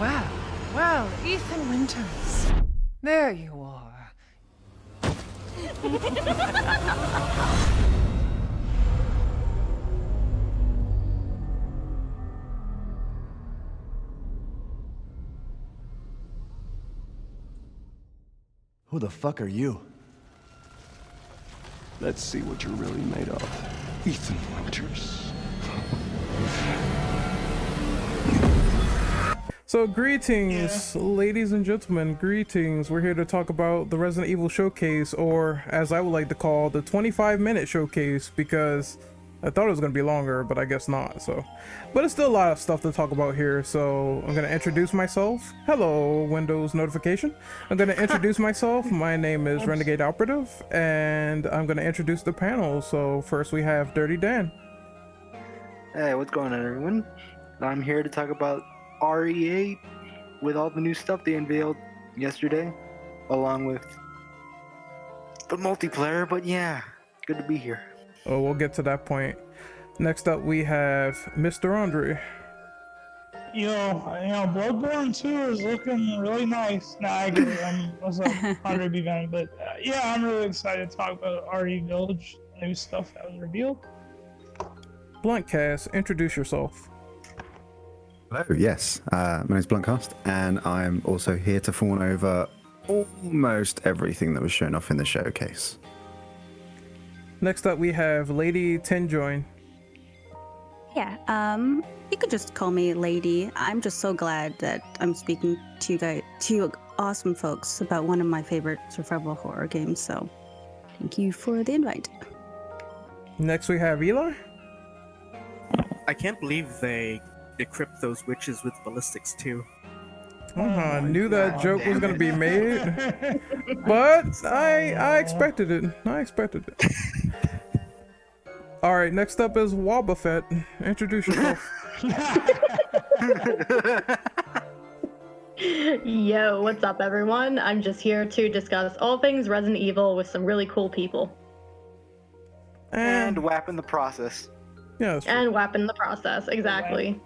Well, Ethan Winters. There you are. Who the fuck are you? Let's see what you're really made of, Ethan Winters. So greetings, ladies and gentlemen, greetings. We're here to talk about the Resident Evil Showcase, or as I would like to call, the 25-minute showcase, because I thought it was going to be longer, but I guess not. But it's still a lot of stuff to talk about here, so I'm going to introduce myself. Hello, Windows notification. I'm going to introduce myself. My name is Ren Operative, and I'm going to introduce the panel. So first we have Dirty Dan. Hey, what's going on, everyone? I'm here to talk about RE8 with all the new stuff they unveiled yesterday, along with the multiplayer. But yeah, good to be here. Oh, we'll get to that point. Next up, we have Mr. Andre. Bloodborne 2 is looking really nice. Nah, I get it. What's up, Andre Bevan? But yeah, I'm really excited to talk about RE Village, new stuff that was revealed. Bluntcast, introduce yourself. Hello, yes. My name's Bluntcast, and I'm also here to fawn over almost everything that was shown off in the showcase. Next up, we have Lady Tenjoin. Yeah, you could just call me Lady. I'm just so glad that I'm speaking to you awesome folks about one of my favorite survival horror games, so thank you for the invite. Next, we have Eli. I can't believe they equipped those witches with ballistics too. I knew that joke was going to be made, but I expected it. All right, next up is Wobbuffet. Introduce yourself. Yo, what's up, everyone? I'm just here to discuss all things Resident Evil with some really cool people. And WAP in the process. Yeah, and WAP in the process, exactly.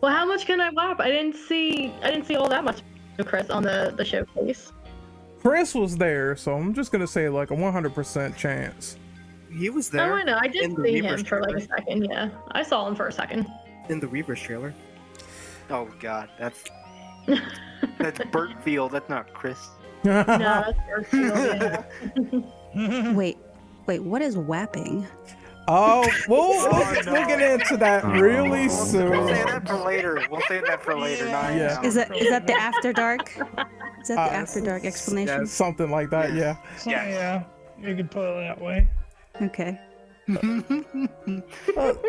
Well, how much can I WAP? I didn't see all that much of Chris on the showcase. Chris was there, so I'm just gonna say like a 100% chance. He was there. Oh, I know. I did see him for like a second. Yeah, I saw him for a second. In the Reaver's trailer. Oh God, that's Burt Field. That's not Chris. No, that's Burt Field. Yeah. Wait, what is whapping? Oh, we'll get into that really soon. We'll save that for later. Yeah. Is that the After Dark? Is that the After Dark explanation? Yeah, something like that. Yeah. Yeah, you could put it that way. Okay.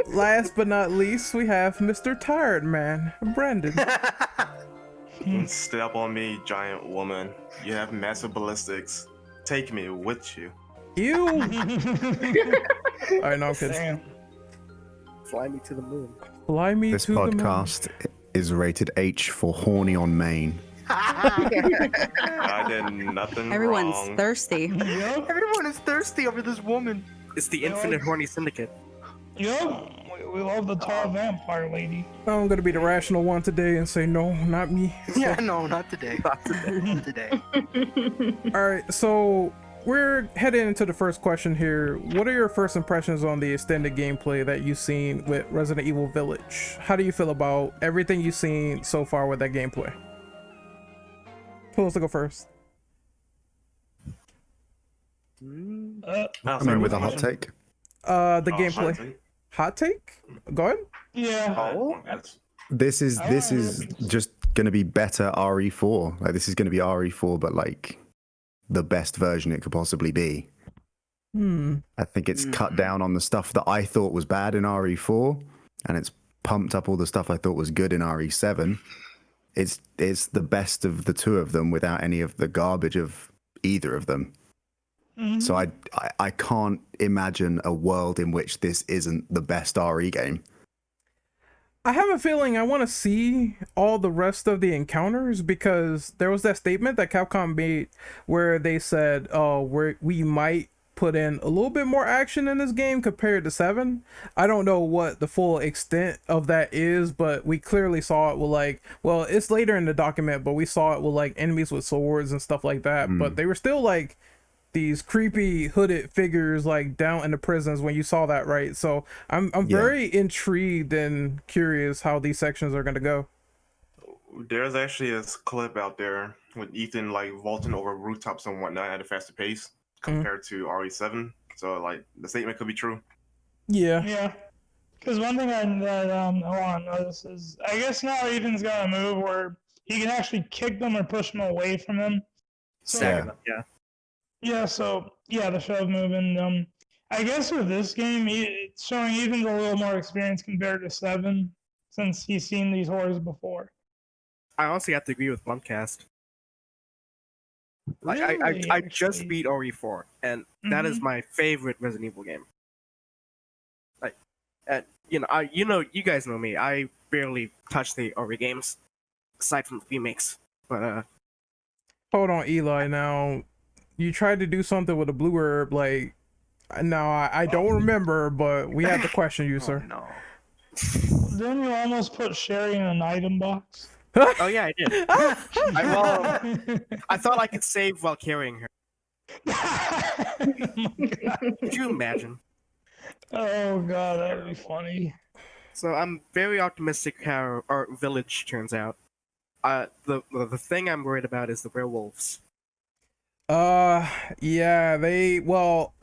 Last but not least, we have Mr. Tired Man, Brandon. Step on me, giant woman. You have massive ballistics. Take me with you. Ew. Alright, no, I'm kidding. Damn. Fly me to the moon. Fly me This to the moon. This podcast is rated H for horny on main. I did nothing Everyone's wrong. thirsty. Everyone is thirsty over this woman. It's the infinite horny syndicate. Yup, we love the tall vampire lady. I'm gonna be the rational one today and say no, not me. Yeah, no, not today. Not today. Alright, so we're heading into the first question here. What are your first impressions on the extended gameplay that you've seen with Resident Evil Village? How do you feel about everything you've seen so far with that gameplay? Who wants to go first? I mean, with a hot take. The gameplay. Hot take? Go ahead. Yeah. This is just gonna be better RE4. Like, this is gonna be RE4, but like the best version it could possibly be. I think it's cut down on the stuff that I thought was bad in RE4, and it's pumped up all the stuff I thought was good in RE7. It's the best of the two of them without any of the garbage of either of them. So I can't imagine a world in which this isn't the best RE game. I have a feeling I want to see all the rest of the encounters, because there was that statement that Capcom made where they said, "Oh, we might put in a little bit more action in this game compared to 7. I don't know what the full extent of that is, but we clearly saw it with like, well, it's later in the document, but we saw it with like enemies with swords and stuff like that. But they were still like these creepy hooded figures like down in the prisons when you saw that, right? So I'm very intrigued and curious how these sections are going to go. There's actually a clip out there with Ethan like vaulting over rooftops and whatnot at a faster pace compared to RE7. So like the statement could be true. Yeah. Because one thing I want to notice is I guess now Ethan's got a move where he can actually kick them or push them away from him. So, Yeah, so the shove move, and I guess with this game, it's showing Ethan's a little more experience compared to 7, since he's seen these horrors before. I honestly have to agree with Bluntcast. Like, Really, I just beat RE4, and that is my favorite Resident Evil game. Like, you guys know me. I barely touch the RE games, aside from the remakes. But hold on, Eli. Now, you tried to do something with a blue herb. Like, now I don't remember, but we had to question you, sir. No. Didn't you almost put Sherry in an item box? oh yeah, I did. I thought I could save while carrying her. Could you imagine? Oh god, that would be funny. So I'm very optimistic how our village turns out. The thing I'm worried about is the werewolves. Yeah,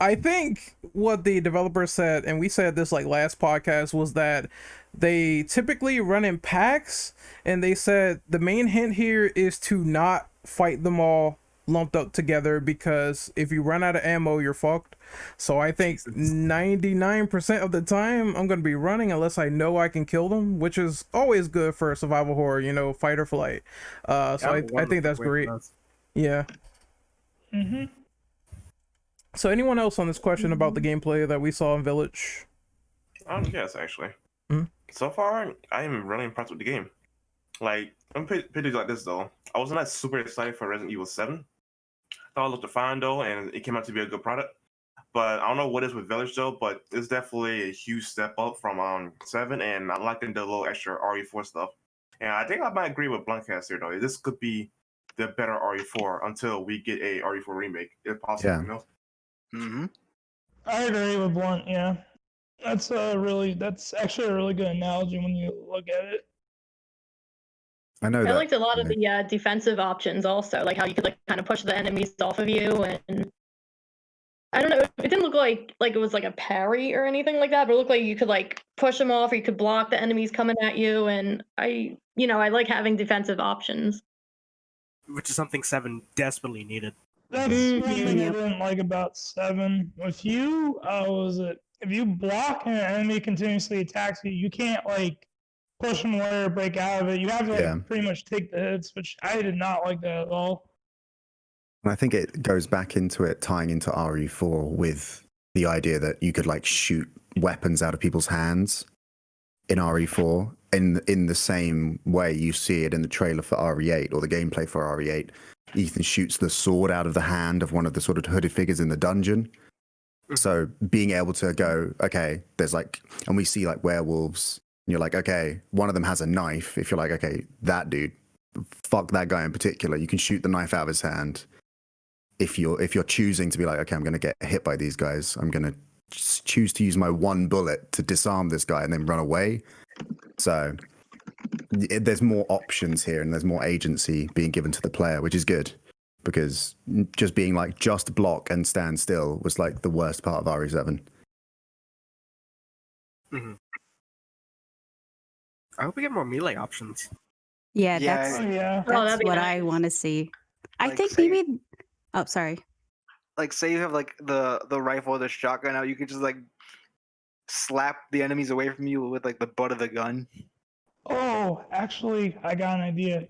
I think what the developer said, and we said this like last podcast, was that they typically run in packs, and they said the main hint here is to not fight them all lumped up together, because if you run out of ammo, you're fucked. So I think 99% of the time I'm gonna be running unless I know I can kill them, which is always good for a survival horror, fight or flight. So I think that's great. Yeah. So anyone else on this question about the gameplay that we saw in Village? Yes, actually. So far, I am really impressed with the game. Like, I'm pretty like this though. I was not super excited for Resident Evil 7. Thought it looked fine though, and it came out to be a good product. But I don't know what it is with Village though, but it's definitely a huge step up from 7, and I like the little extra RE4 stuff. And I think I might agree with Bluntcast here though. This could be the better RE4 until we get a RE4 remake, if possible. I agree with Blunt. Yeah, that's actually a really good analogy when you look at it. I know. I liked a lot of the defensive options also, like how you could like kind of push the enemies off of you, and I don't know, it didn't look like it was like a parry or anything like that, but it looked like you could like push them off, or you could block the enemies coming at you, and I like having defensive options. Which is something 7 desperately needed. That's one thing I didn't like about 7. If you block and an enemy continuously attacks you, you can't like push them away or break out of it. You have to pretty much take the hits, which I did not like that at all. And I think it goes back into it, tying into RE4 with the idea that you could like shoot weapons out of people's hands in RE4 in the same way you see it in the trailer for RE8 or the gameplay for RE8. Ethan shoots the sword out of the hand of one of the sort of hooded figures in the dungeon. So being able to go, okay, there's like, and we see like werewolves, and you're like, okay, one of them has a knife. If you're like, okay, that dude, fuck that guy in particular, you can shoot the knife out of his hand. If you're choosing to be like, okay, I'm going to get hit by these guys, I'm going to choose to use my one bullet to disarm this guy and then run away. So there's more options here, and there's more agency being given to the player, which is good, because just being like just block and stand still was like the worst part of RE7. I hope we get more melee options. Yeah, that's what I want to see. I think maybe. Oh, sorry. Like, say you have like the rifle or the shotgun out, you could just like slap the enemies away from you with like the butt of the gun. Oh, actually, I got an idea.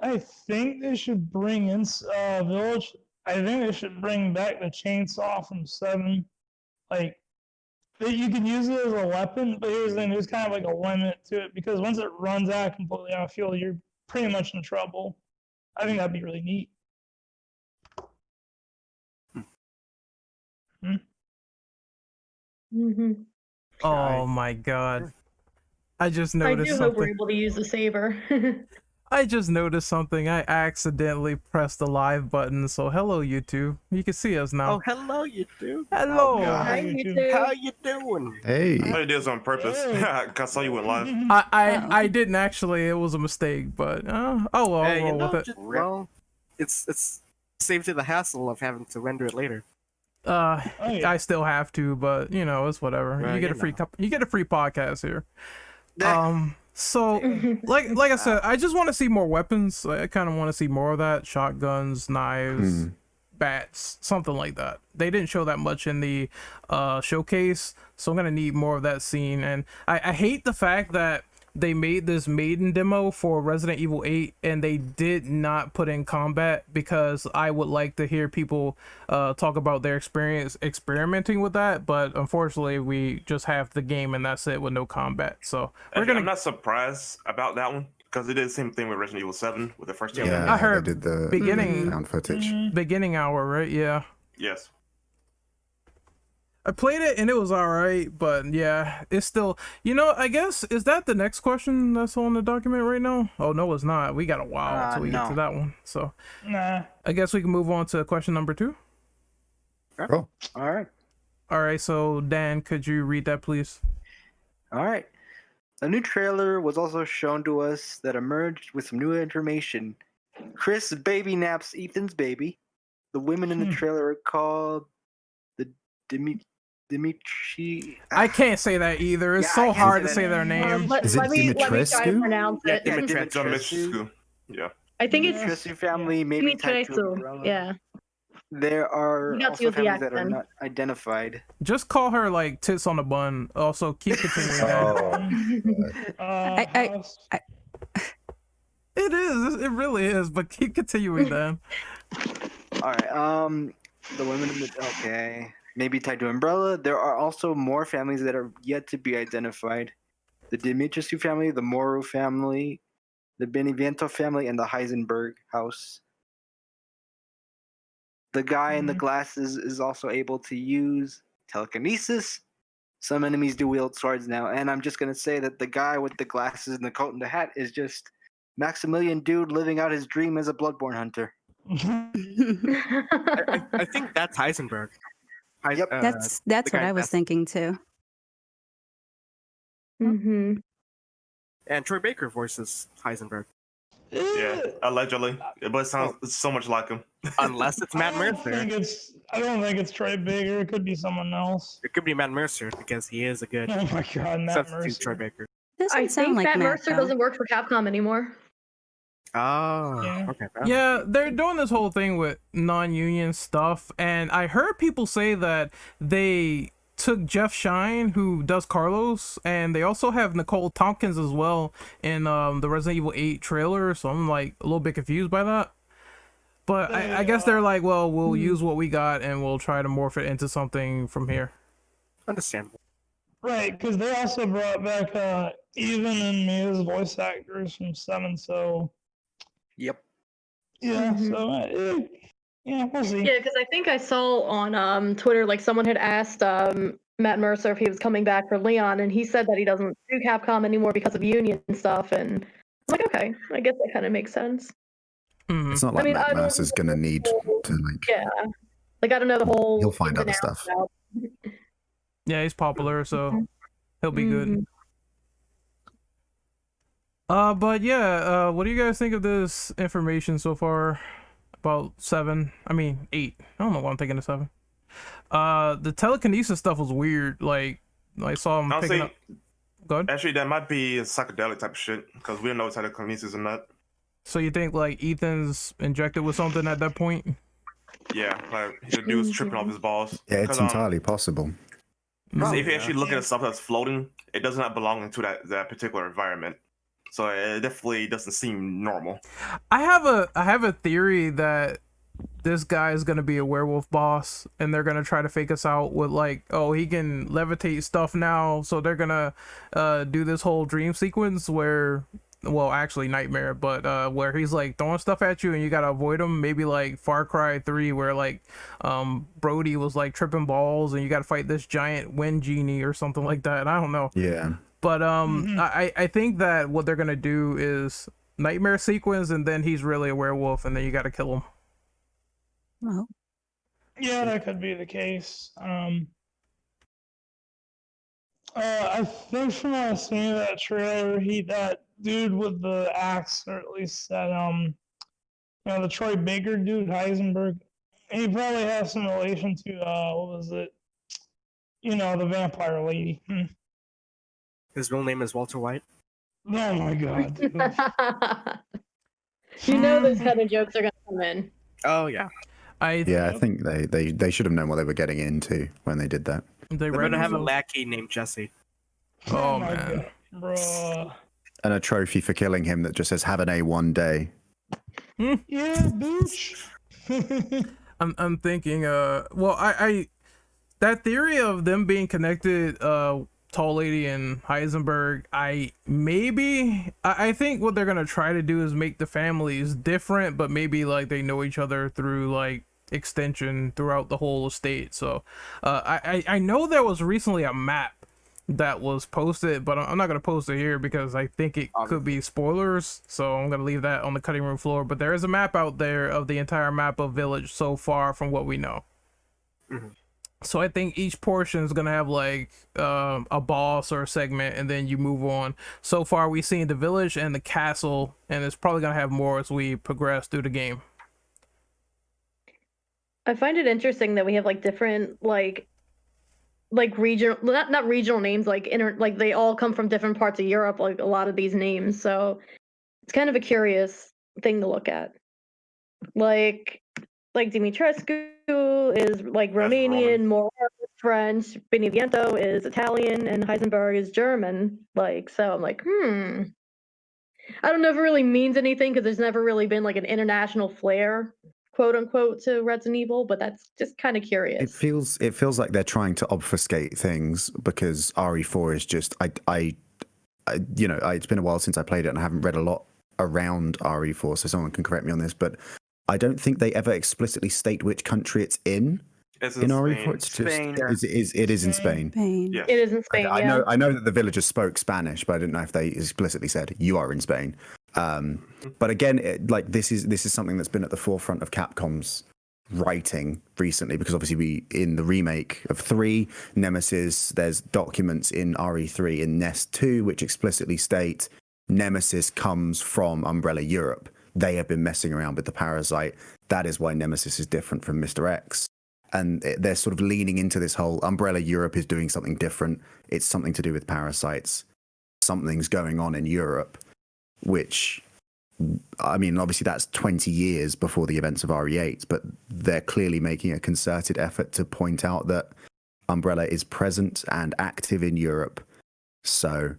I think they should bring in Village. I think they should bring back the chainsaw from 7. Like, you can use it as a weapon, but here's the thing: there's kind of like a limit to it, because once it runs out completely out of fuel, you're pretty much in trouble. I think that'd be really neat. Mm-hmm. Oh my god. I just I noticed do hope we're something. able to use the saber. I just noticed something. I accidentally pressed the live button. So hello YouTube. You can see us now. Oh, hello, YouTube. Hello. Hi, YouTube. How you doing? Hey. I did this on purpose. I saw you went live. I didn't actually. It was a mistake, but oh well, Hey, I'll roll with it. well, it's saved you the hassle of having to render it later. I still have to, but you know, it's whatever. Well, you get you a free know. you get a free podcast here. So like I said, I just want to see more weapons. I kind of want to see more of that: shotguns, knives, bats, something like that. They didn't show that much in the showcase, so I'm gonna need more of that scene. And I hate the fact that they made this maiden demo for Resident Evil 8 and they did not put in combat, because I would like to hear people talk about their experience experimenting with that, but unfortunately we just have the game and that's it with no combat. So I'm not surprised about that one, because they did the same thing with Resident Evil 7 with the first two. Yeah, I heard they did the beginning found footage. beginning hour, right? Yeah. Yes. I played it and it was alright, but yeah, it's still, you know, I guess, is that the next question that's on the document right now? Oh, no, it's not. We got a while until we get to that one. So, Nah. I guess we can move on to question number 2. Cool. All right. Alright, so Dan, could you read that, please? All right. A new trailer was also shown to us that emerged with some new information. Chris baby naps Ethan's baby. The women in the trailer are called the Dimitri. I can't say that either. It's so hard to say their name. Is it let me try to Dimitrescu? pronounce it. Dimitrescu. Yeah. I think it's Dimitrescu family, maybe tied to Dimitrescu. umbrella. Yeah. There are You got to also use the families that are accent. not identified. Just call her like tits on the bun. Also, keep continuing that. It is. It really is. But keep continuing that. All right. The women in the maybe tied to umbrella. There are also more families that are yet to be identified. The Dimitrescu family, the Moro family, the Beneviento family, and the Heisenberg house. The guy in the glasses is also able to use telekinesis. Some enemies do wield swords now, and I'm just gonna say that the guy with the glasses and the coat and the hat is just Maximilian Dude living out his dream as a Bloodborne hunter. I think that's Heisenberg. Yep. That's the what guy I was that's- thinking too. Mm-hmm. And Troy Baker voices Heisenberg. Yeah, allegedly. But it sounds so much like him. Unless it's Matt Mercer. I don't think it's Troy Baker. It could be someone else. It could be Matt Mercer because he is a good Oh my God, Matt substitute Mercer. Troy Baker. Doesn't I sound think like Matt Matt, Mercer though. doesn't work for Capcom anymore. Oh, Yeah. okay. Yeah, they're doing this whole thing with non-union stuff, and I heard people say that they took Jeff Shine, who does Carlos, and they also have Nicole Tompkins as well in the Resident Evil 8 trailer, so I'm like a little bit confused by that. But I guess they're like, well, we'll use what we got and we'll try to morph it into something from here. Understandable. Right, because they also brought back Even and Mia's voice actors from 7, so Yep. yeah, so yeah, we'll see. Yeah, because I think I saw on Twitter, like, someone had asked Matt Mercer if he was coming back for Leon, and he said that he doesn't do Capcom anymore because of union stuff, and I'm like, okay, I guess that kind of makes sense. Mhm. It's not like I mean, I Matt don't Mercer's gonna need to like. Yeah. Like, I don't know the whole... He'll find ins and other outs stuff. about- Yeah, he's popular, so he'll be good. Mhm. But yeah, what do you guys think of this information so far about 7? I mean, 8. I don't know why I'm thinking of 7. The telekinesis stuff was weird. Like, I saw him picking Honestly, up. Go ahead. actually, that might be a psychedelic type of shit, because we don't know what telekinesis and that. So you think like Ethan's injected with something at that point? Yeah, like the dude's tripping off his balls. Yeah, it's 'Cause, entirely possible. See, if you actually look at the stuff that's floating, it does not belong to that particular environment. So it definitely doesn't seem normal. I have a theory that this guy is gonna be a werewolf boss, and they're gonna try to fake us out with like, oh, he can levitate stuff now, so they're gonna do this whole dream sequence where well, actually Nightmare, but where he's like throwing stuff at you and you gotta avoid him. Maybe like Far Cry 3, where like Brody was like tripping balls and you gotta fight this giant wind genie or something like that. I don't know. Yeah. But I think that what they're gonna do is Nightmare sequence, and then he's really a werewolf, and then you gotta kill him. Well, Yeah, that could be the case. I think from what I seen of that trailer, that dude with the axe, or at least that the Troy Baker dude, Heisenberg, he probably has some relation to what was it? The vampire lady. His real name is Walter White. Oh my god, dude. Those kind of jokes are gonna come in. Oh yeah. I think they should have known what they were getting into when they did that. They're gonna have a lackey named Jesse. Oh man, God, bro. And a trophy for killing him that just says "Have an A one day." Yeah, bitch. I'm thinking. Well, I that theory of them being connected, Tall Lady and Heisenberg. I think what they're gonna try to do is make the families different, but maybe like they know each other through like extension throughout the whole estate. So I know there was recently a map that was posted, but I'm not gonna post it here because I think it could be spoilers, so I'm gonna leave that on the cutting room floor. But there is a map out there of the entire map of Village so far from what we know. So I think each portion is gonna have like a boss or a segment, and then you move on. So far we've seen the village and the castle, and it's probably gonna have more as we progress through the game. I find it interesting that we have like different like regional, not regional names, like like they all come from different parts of Europe, like a lot of these names. So it's kind of a curious thing to look at. Like Dimitrescu is like Romanian, Moreau is French, Beneviento is Italian, and Heisenberg is German. Like, so I'm like, I don't know if it really means anything because there's never really been like an international flair, quote unquote, to Resident Evil, but that's just kind of curious. It feels like they're trying to obfuscate things because RE4 is just it's been a while since I played it and I haven't read a lot around RE4, so someone can correct me on this, but I don't think they ever explicitly state which country it's in. It's in RE4. It's just Spain. it is in Spain. Yes. It is in Spain. I know that the villagers spoke Spanish, but I didn't know if they explicitly said you are in Spain. But again, this is something that's been at the forefront of Capcom's writing recently, because obviously in the remake of 3 Nemesis, there's documents in RE3 in Nest 2 which explicitly state Nemesis comes from Umbrella Europe. They have been messing around with the parasite. That is why Nemesis is different from Mr. X. And they're sort of leaning into this whole Umbrella Europe is doing something different. It's something to do with parasites. Something's going on in Europe, which, I mean, obviously that's 20 years before the events of RE8, but they're clearly making a concerted effort to point out that Umbrella is present and active in Europe. So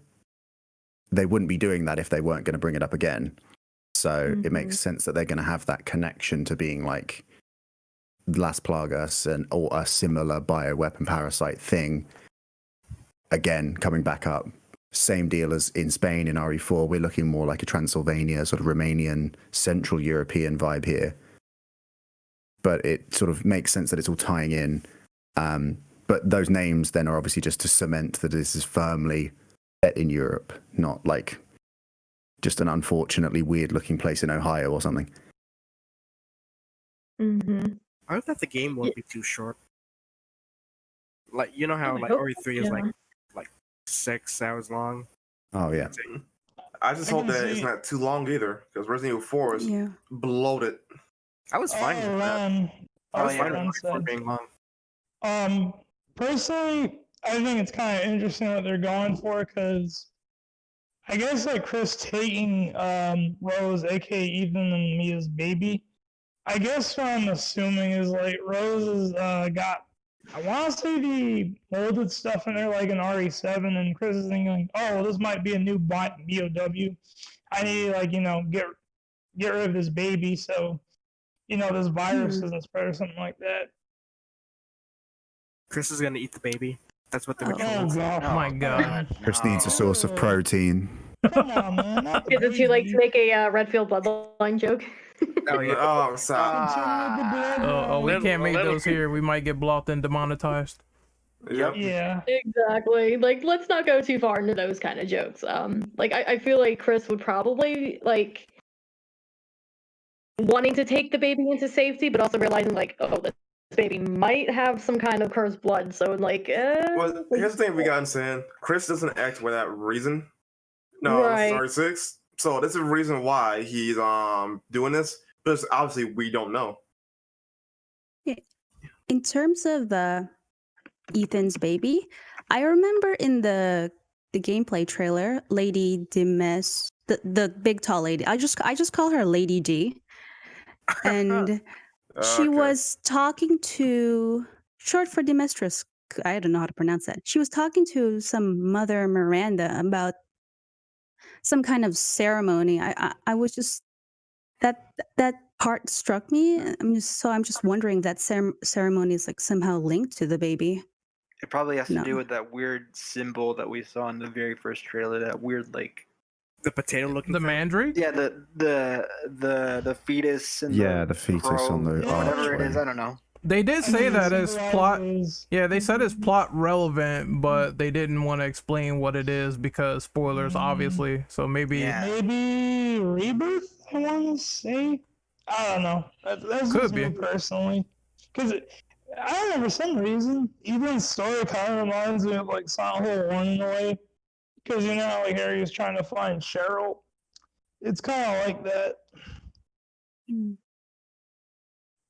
they wouldn't be doing that if they weren't going to bring it up again. So it makes sense that they're going to have that connection to being like Las Plagas or a similar bioweapon parasite thing. Again, coming back up. Same deal as in Spain in RE4. We're looking more like a Transylvania, sort of Romanian, Central European vibe here. But it sort of makes sense that it's all tying in. But those names then are obviously just to cement that this is firmly set in Europe, not like just an unfortunately weird looking place in Ohio or something. I hope that the game won't be too short. Like, you know how like RE3 is like 6 hours long? Oh yeah. I just hope that it's not too long either, because Resident Evil 4 is bloated. I was fine with that. I was fine with RE4 being long. Personally, I think it's kind of interesting what they're going for, because I guess like Chris taking Rose, aka Ethan and Mia's baby, I guess what I'm assuming is like Rose has got, I want to say the molded stuff in there like an RE7, and Chris is thinking, oh, this might be a new BOW. I need to get rid of this baby, so this virus doesn't spread or something like that. Chris is gonna eat the baby. That's what they're Oh god! Oh my god! Chris needs a source of protein. Come on, man. Not the Is it too late to baby. make a Redfield Bloodline joke? Oh yeah. Oh, sorry. Continue with the Oh, we bloodline. can't make those here. We might get blocked and demonetized. Yep. Yeah. Exactly. Like, let's not go too far into those kind of jokes. Like I feel like Chris would probably like wanting to take the baby into safety, but also realizing like, oh, this baby might have some kind of cursed blood. So like, Well, here's the thing we got in saying. Chris doesn't act for that reason. No, Right. sorry, 6. So this is the reason why he's doing this. Because obviously we don't know. In terms of Ethan's baby, I remember in the gameplay trailer, Lady Dimes, the big tall lady. I just call her Lady D, and she Okay. was talking to, short for Demestress. I don't know how to pronounce that. She was talking to some Mother Miranda about some kind of ceremony. I was just that part struck me. I'm just wondering if that ceremony is like somehow linked to the baby. It probably has to No. do with that weird symbol that we saw in the very first trailer. That weird like The potato looking. The mandrake? yeah the fetus and Yeah, the fetus on the whatever it is. archway. I don't know. They did say that as plot. Symbolizes- Yeah, they said it's plot relevant, but they didn't want to explain what it is because spoilers, obviously. So maybe Yeah. Maybe rebirth. I want to say. I don't know. That's Could just be. me personally. Because I don't know, for some reason, Ethan's story kind of reminds me of like Silent Hill 1 in a way. Because you know how like Harry was trying to find Cheryl. It's kind of like that.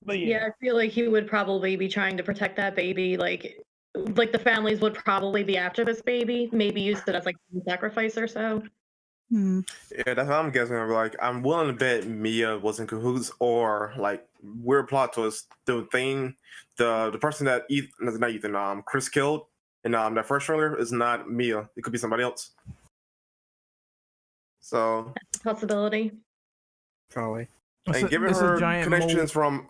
But Yeah, yeah. I feel like he would probably be trying to protect that baby. Like the families would probably be after this baby. Maybe use it as like a sacrifice or so. Hmm. Yeah, that's what I'm guessing. Like, I'm willing to bet Mia was in cahoots, or like weird plot twist. The person that not Ethan, Chris killed in that first trailer is not Mia. It could be somebody else. So, Possibility. Probably. and given It's a her giant connections from,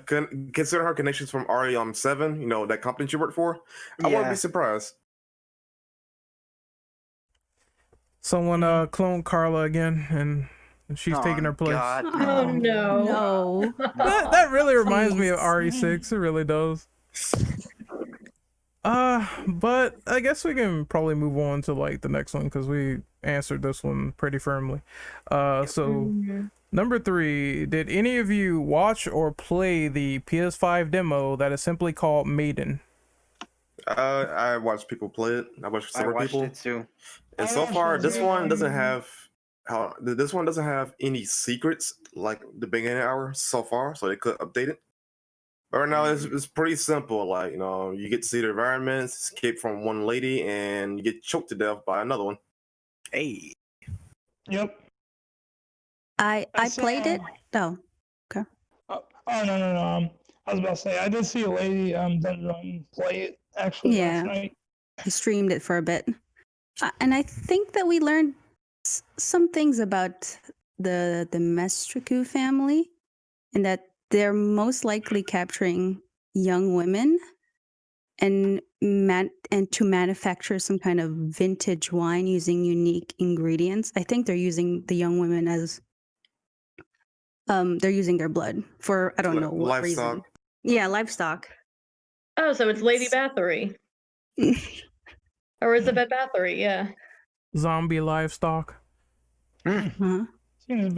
consider her connections from RE7, you know, that company she worked for, I wouldn't Yeah. be surprised. someone cloned Carla again, and she's taking her place. God, Oh no. No. That really reminds me of Please. RE6. It really does. But I guess we can probably move on to like the next one because we answered this one pretty firmly. So number 3, did any of you watch or play the PS5 demo that is simply called Maiden? I watched people play it. I watched I several watched people, it too. and I so watched far it this too. one doesn't have any secrets like the beginning hour so far, so they could update it. But right now it's pretty simple. Like, you know, you get to see the environments, escape from one lady, and you get choked to death by another one. Hey. Yep. I played it. Oh, Oh no. I was about to say I did see a lady Dendron play it actually Yeah. last night. I streamed it for a bit, and I think that we learned some things about the Mestriku family, and that they're most likely capturing young women and to manufacture some kind of vintage wine using unique ingredients. I think they're using the young women as they're using their blood for I don't know what reason. Livestock. Yeah, livestock. Oh, so it's Lady Bathory. Or is it Bathory? Yeah. Zombie livestock. Uh-huh. Seems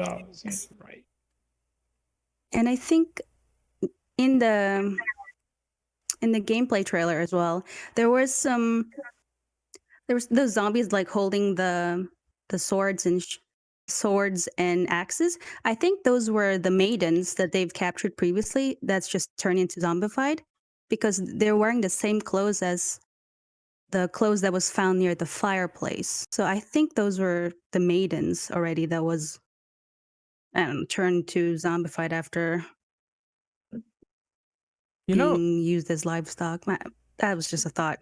right. And I think in the gameplay trailer as well, there was the zombies like holding the swords and axes. I think those were the maidens that they've captured previously. That's just turned into zombified because they're wearing the same clothes as the clothes that was found near the fireplace. So I think those were the maidens already that was turned to zombified after You being know, used as livestock. That was just a thought.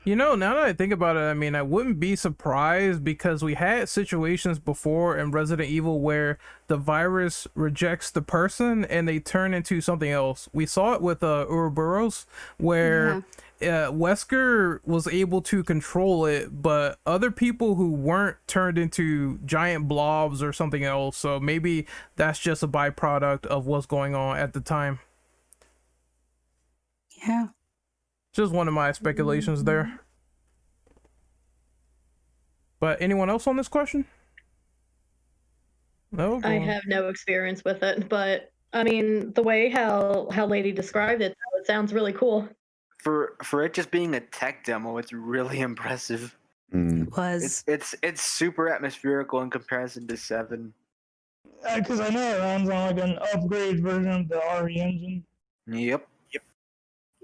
Now that I think about it, I mean, I wouldn't be surprised because we had situations before in Resident Evil where the virus rejects the person and they turn into something else. We saw it with Ouroboros, where Wesker was able to control it, but other people who weren't turned into giant blobs or something else. So maybe that's just a byproduct of what's going on at the time. Yeah. Just one of my speculations there. But anyone else on this question? No? I have no experience with it, but I mean, the way how Lady described it, it sounds really cool. For it just being a tech demo, it's really impressive. It was. It's super atmospherical in comparison to 7. Because I know it runs on like an upgraded version of the RE engine. Yep.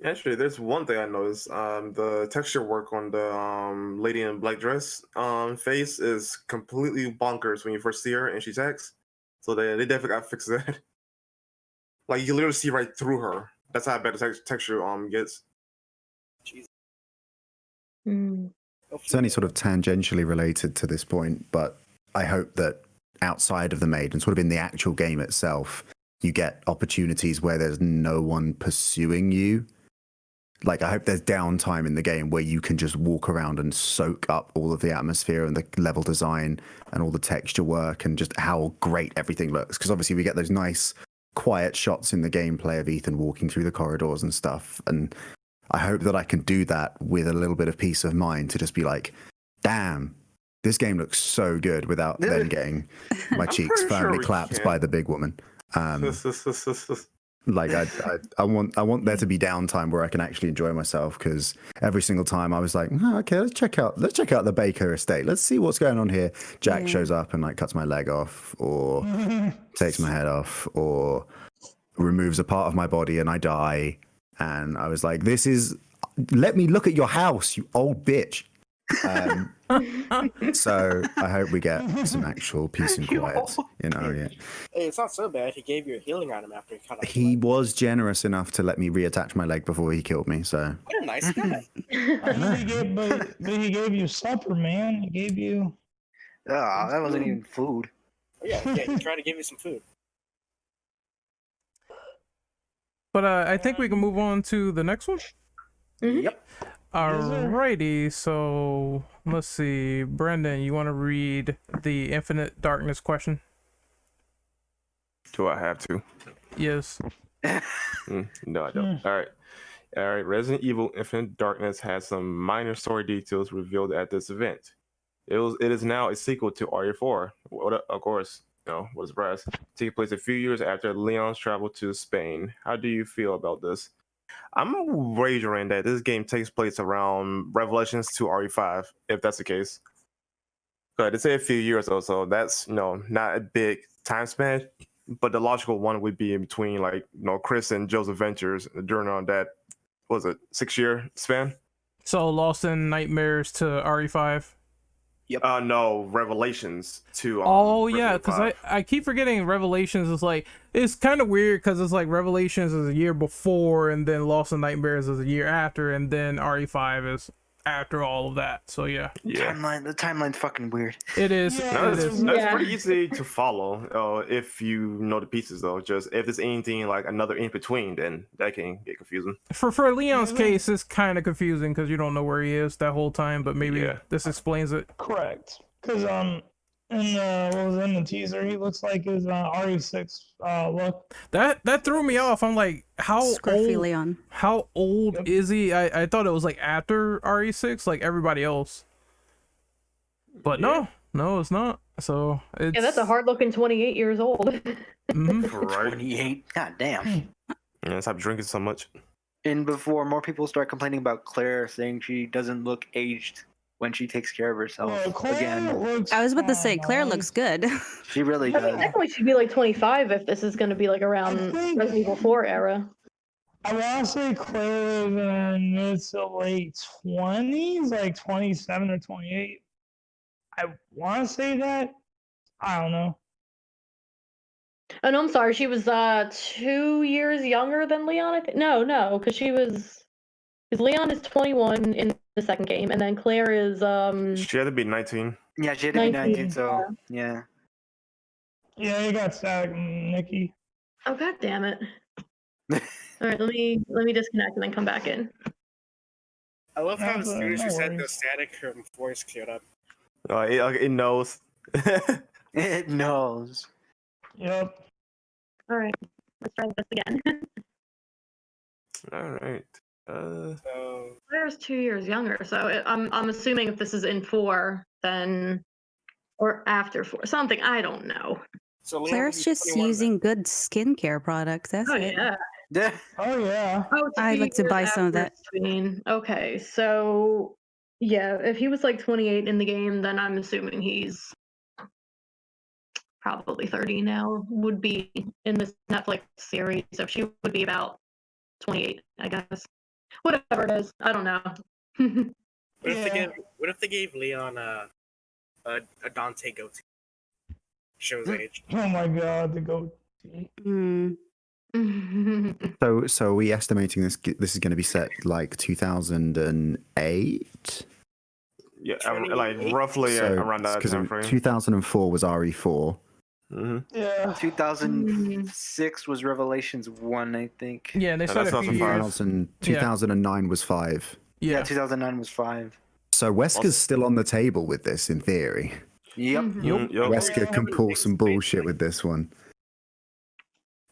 Actually, there's one thing I noticed. The texture work on the lady in black dress face is completely bonkers when you first see her and she attacks. So they definitely got to fix that. Like, you literally see right through her. That's how bad the texture gets. It's only sort of tangentially related to this point, but I hope that outside of the maid and sort of in the actual game itself, you get opportunities where there's no one pursuing you. Like, I hope there's downtime in the game where you can just walk around and soak up all of the atmosphere and the level design and all the texture work and just how great everything looks. Because obviously we get those nice, quiet shots in the gameplay of Ethan walking through the corridors and stuff. And I hope that I can do that with a little bit of peace of mind to just be like, damn, this game looks so good without then getting my cheeks firmly clapped by the big woman. Like I want there to be downtime where I can actually enjoy myself, because every single time I was like, oh, okay, let's check out the Baker estate. Let's see what's going on here. Jack shows up and like cuts my leg off or takes my head off or removes a part of my body and I die. And I was like, let me look at your house, you old bitch. So I hope we get some actual peace and quiet. Yeah. Hey, it's not so bad. He gave you a healing item after he cut off. He was generous enough to let me reattach my leg before he killed me. So what a nice guy. But he gave you supper, man. He gave you. Ah, that wasn't even food. Yeah, he tried to give you some food. But I think we can move on to the next one. Yep. Alrighty, so let's see. Brendan, you want to read the Infinite Darkness question? Do I have to? Yes. No, I don't. All right. Resident Evil Infinite Darkness has some minor story details revealed at this event. It is now a sequel to RE4. Of course, what a surprise. Taking place a few years after Leon's travel to Spain. How do you feel about this? I'm wagering that this game takes place around Revelations to RE5, if that's the case. But it's a few years or so. That's not a big time span, but the logical one would be in between Chris and Joe's adventures during that 6-year span. So Lost in Nightmares to RE5. Yep. No, Revelations to. Yeah, because I keep forgetting Revelations is it's kind of weird because it's like Revelations is a year before and then Lost in Nightmares is a year after and then RE5 is after all of that. So yeah. The timeline's fucking weird. It is. Yeah, That's pretty easy to follow if you know the pieces though. Just if there's anything like another in between, then that can get confusing. For Leon's case, it's kind of confusing because you don't know where he is that whole time. But maybe this explains it. Correct. Because in what was in the teaser, he looks like his RE6 look. That threw me off. I'm like, how Scruffy old? Leon. How old is he? I thought it was like after RE6, like everybody else. But no, it's not. So it's... that's a hard-looking 28 years old. Right. 28. God damn. Yeah, stop drinking so much. And before more people start complaining about Claire saying she doesn't look aged when she takes care of herself again. I was about to say, Claire looks good. She really I does. mean, technically she'd be like 25 if this is going to be like around Resident Evil 4 era. I want to say Claire was in mid to late 20s, like 27 or 28. I want to say that. I don't know. Oh, no, I'm sorry. She was 2 years younger than Leon, I think. No, because she was... Because Leon is 21 in the second game, and then Claire is She had to be 19. Yeah, she had to be 19, 19, so yeah. Yeah, you got static, Nikki. Oh god damn it. Alright, let me disconnect and then come back in. I love how as soon as No you said the worries. static, her voice cleared up. It knows. It knows. Yep. Alright, let's try this again. All right. So Claire's 2 years younger, so I'm assuming if this is in 4, then or after 4, something I don't know. so Leon Claire's would be just 21 using good skincare products. That's Oh it. yeah. Yeah. Oh yeah. Oh, I'd 2 like to years buy some of after that. Tween. Okay, so yeah, if he was like 28 in the game, then I'm assuming he's probably 30 now. Would be in this Netflix series, so she would be about 28, I guess. Whatever it is, I don't know. What if they gave Leon a Dante goatee? Shows age. Oh my god, the goatee. Mm. So are we estimating this is going to be set like 2008? Yeah, like roughly around that Because time frame. 2004 was RE4. Mm-hmm. Yeah. 2006 was Revelations 1, I think. Yeah, they said that's a few also years. 2009 was 5. Yeah. 2009 was 5. So Wesker's still on the table with this in theory. Yep. Yep. Wesker can pull some bullshit with this one.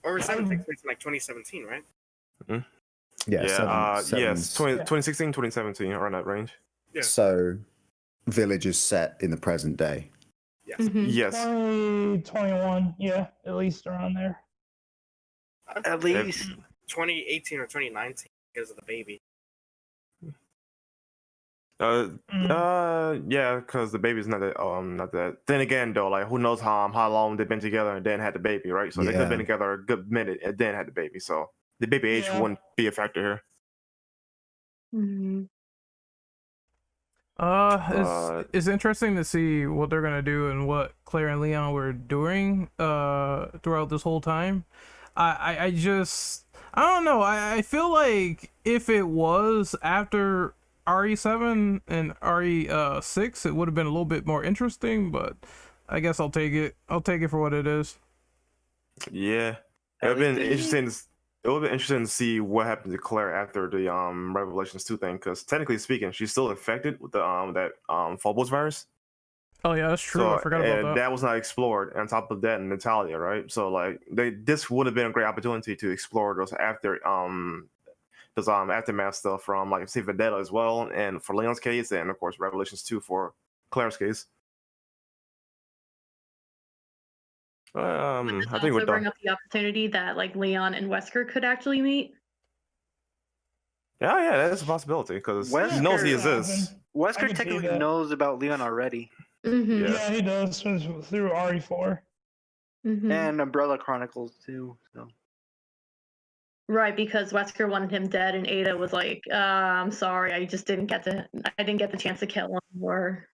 Or 7 takes place in like 2017, right? Yeah, yes, 2016, 2017, around that range. Yeah. So Village is set in the present day. Yes. Yes. 2021, yeah, at least around there. At least 2018 or 2019 because of the baby. Yeah, because the baby's not that. Then again, though, like who knows how long they've been together and then had the baby, right? So they could have been together a good minute and then had the baby. So the baby age wouldn't be a factor here. Mm-hmm. It's interesting to see what they're gonna do and what Claire and Leon were doing throughout this whole time. I don't know. I feel like if it was after RE7 and RE6, it would have been a little bit more interesting, but I guess I'll take it. I'll take it for what it is. Yeah, it would have been interesting. It would have been interesting to see what happened to Claire after the Revelations 2 thing, because technically speaking, she's still infected with the that Phobos virus. Oh yeah, that's true. So, I forgot about that. That was not explored. On top of that, Natalia, right? So like this would have been a great opportunity to explore those aftermath stuff from like say Vendetta as well, and for Leon's case, and of course Revelations 2 for Claire's case. I think we're also bring done. up the opportunity that like Leon and Wesker could actually meet. Yeah, that's a possibility because he knows he exists. Wesker technically knows about Leon already. Mm-hmm. Yeah, he does through RE4. Mm-hmm. And Umbrella Chronicles too. So. Right, because Wesker wanted him dead, and Ada was like, "I'm sorry, I didn't get the chance to kill him." Or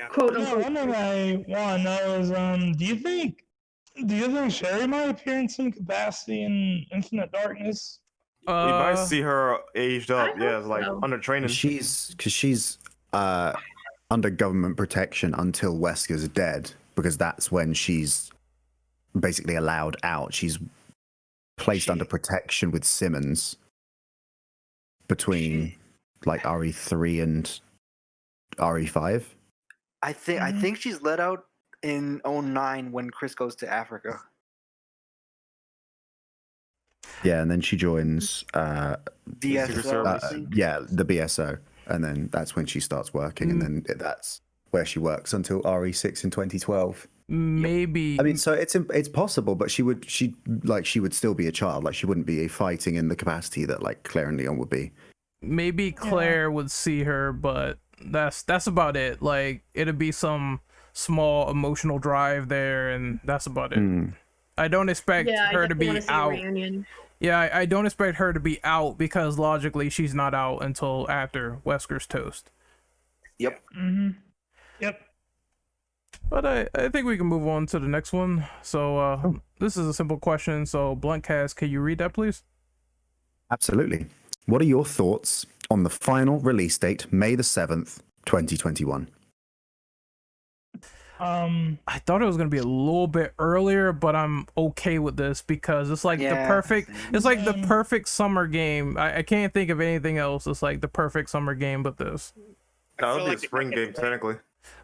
quote unquote. One thing I want to know is, do you think Sherry might appear in some capacity in Infinite Darkness? You might see her aged up, like under training. She's under government protection until Wesker's dead, because that's when she's basically allowed out. She's placed under protection with Simmons between like RE3 and RE5. I think she's let out in 09 when Chris goes to Africa. Yeah, and then she joins BSO. the BSO, and then that's when she starts working, and then that's where she works until RE6 in 2012. Maybe. I mean, so it's possible, but she would still be a child. Like she wouldn't be fighting in the capacity that like Claire and Leon would be. Maybe Claire would see her, but that's about it. Like it'd be some small emotional drive there, and that's about it. I don't expect her to be out. Yeah, I don't expect her to be out because logically she's not out until after Wesker's toast. Yep. Mm-hmm. Yep. But I think we can move on to the next one. So this is a simple question. So Bluntcast, can you read that, please? Absolutely. What are your thoughts on the final release date, May the 7th, 2021. I thought it was gonna be a little bit earlier, but I'm okay with this because it's like the perfect summer game. I can't think of anything else. It's like the perfect summer game, but this. That would be a spring game technically.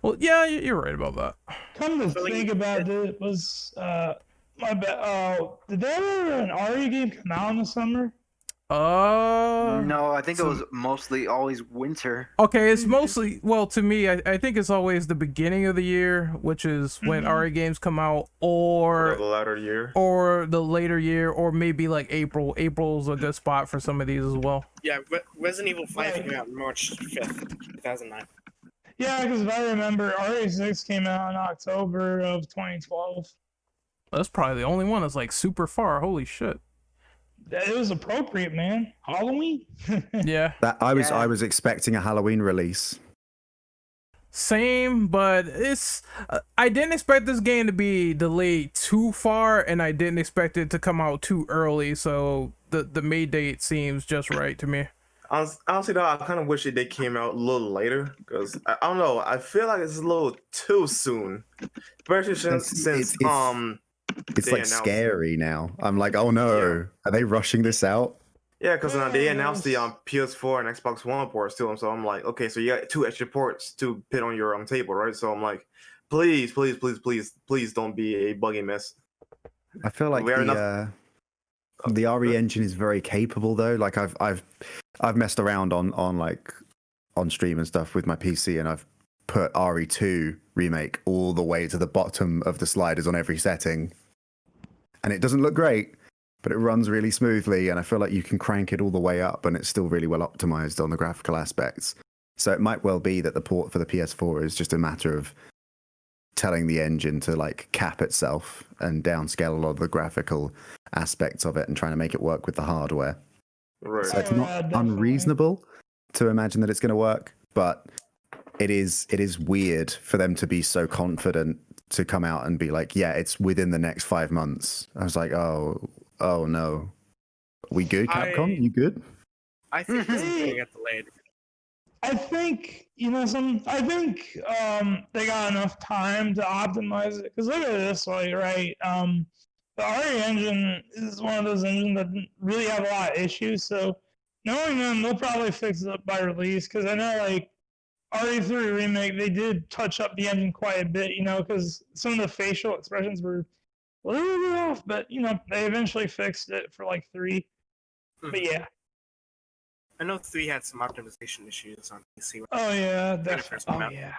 Well, yeah, you're right about that. Come to think about it, was my bad. Did there ever an RE game come out in the summer? No, I think it was mostly always winter. Okay, it's mostly, well, to me, I think it's always the beginning of the year, which is when RE games come out, or the latter year, or the later year, or maybe like April. April's a good spot for some of these as well. Yeah, Resident Evil 5 came out March 5th, 2009. Yeah, because if I remember, RE6 came out in October of 2012. That's probably the only one that's like super far. Holy shit. It was appropriate, man. Halloween. Yeah. That I was expecting a Halloween release. Same, but it's I didn't expect this game to be delayed too far, and I didn't expect it to come out too early. So the May date seems just right to me. Honestly, though, I kind of wish they came out a little later because I don't know. I feel like it's a little too soon, especially since It's like scary now. I'm like, oh no, are they rushing this out? Yeah, because they announced the PS4 and Xbox One ports to them, so I'm like, okay, so you got 2 extra ports to put on your table, right? So I'm like, please don't be a buggy mess. I feel like the RE engine is very capable though. Like I've messed around on stream and stuff with my PC, and I've put RE2 Remake all the way to the bottom of the sliders on every setting, and it doesn't look great, but it runs really smoothly, and I feel like you can crank it all the way up and it's still really well optimized on the graphical aspects. So it might well be that the port for the PS4 is just a matter of telling the engine to like cap itself and downscale a lot of the graphical aspects of it and trying to make it work with the hardware. Right. So it's not unreasonable to imagine that it's going to work, but it is weird for them to be so confident to come out and be like, yeah, it's within the next 5 months. I was like, oh no. We good, Capcom? You good? I think this is going to get delayed. I think, I think they got enough time to optimize it. Because look at it this way, right? The RE engine is one of those engines that really have a lot of issues. So knowing them, they'll probably fix it up by release. Because I know, like, RE3 Remake, they did touch up the engine quite a bit, because some of the facial expressions were a little bit off. But, they eventually fixed it for, like, 3. But, yeah. I know 3 had some optimization issues on PC. Oh, yeah, definitely. Oh, yeah.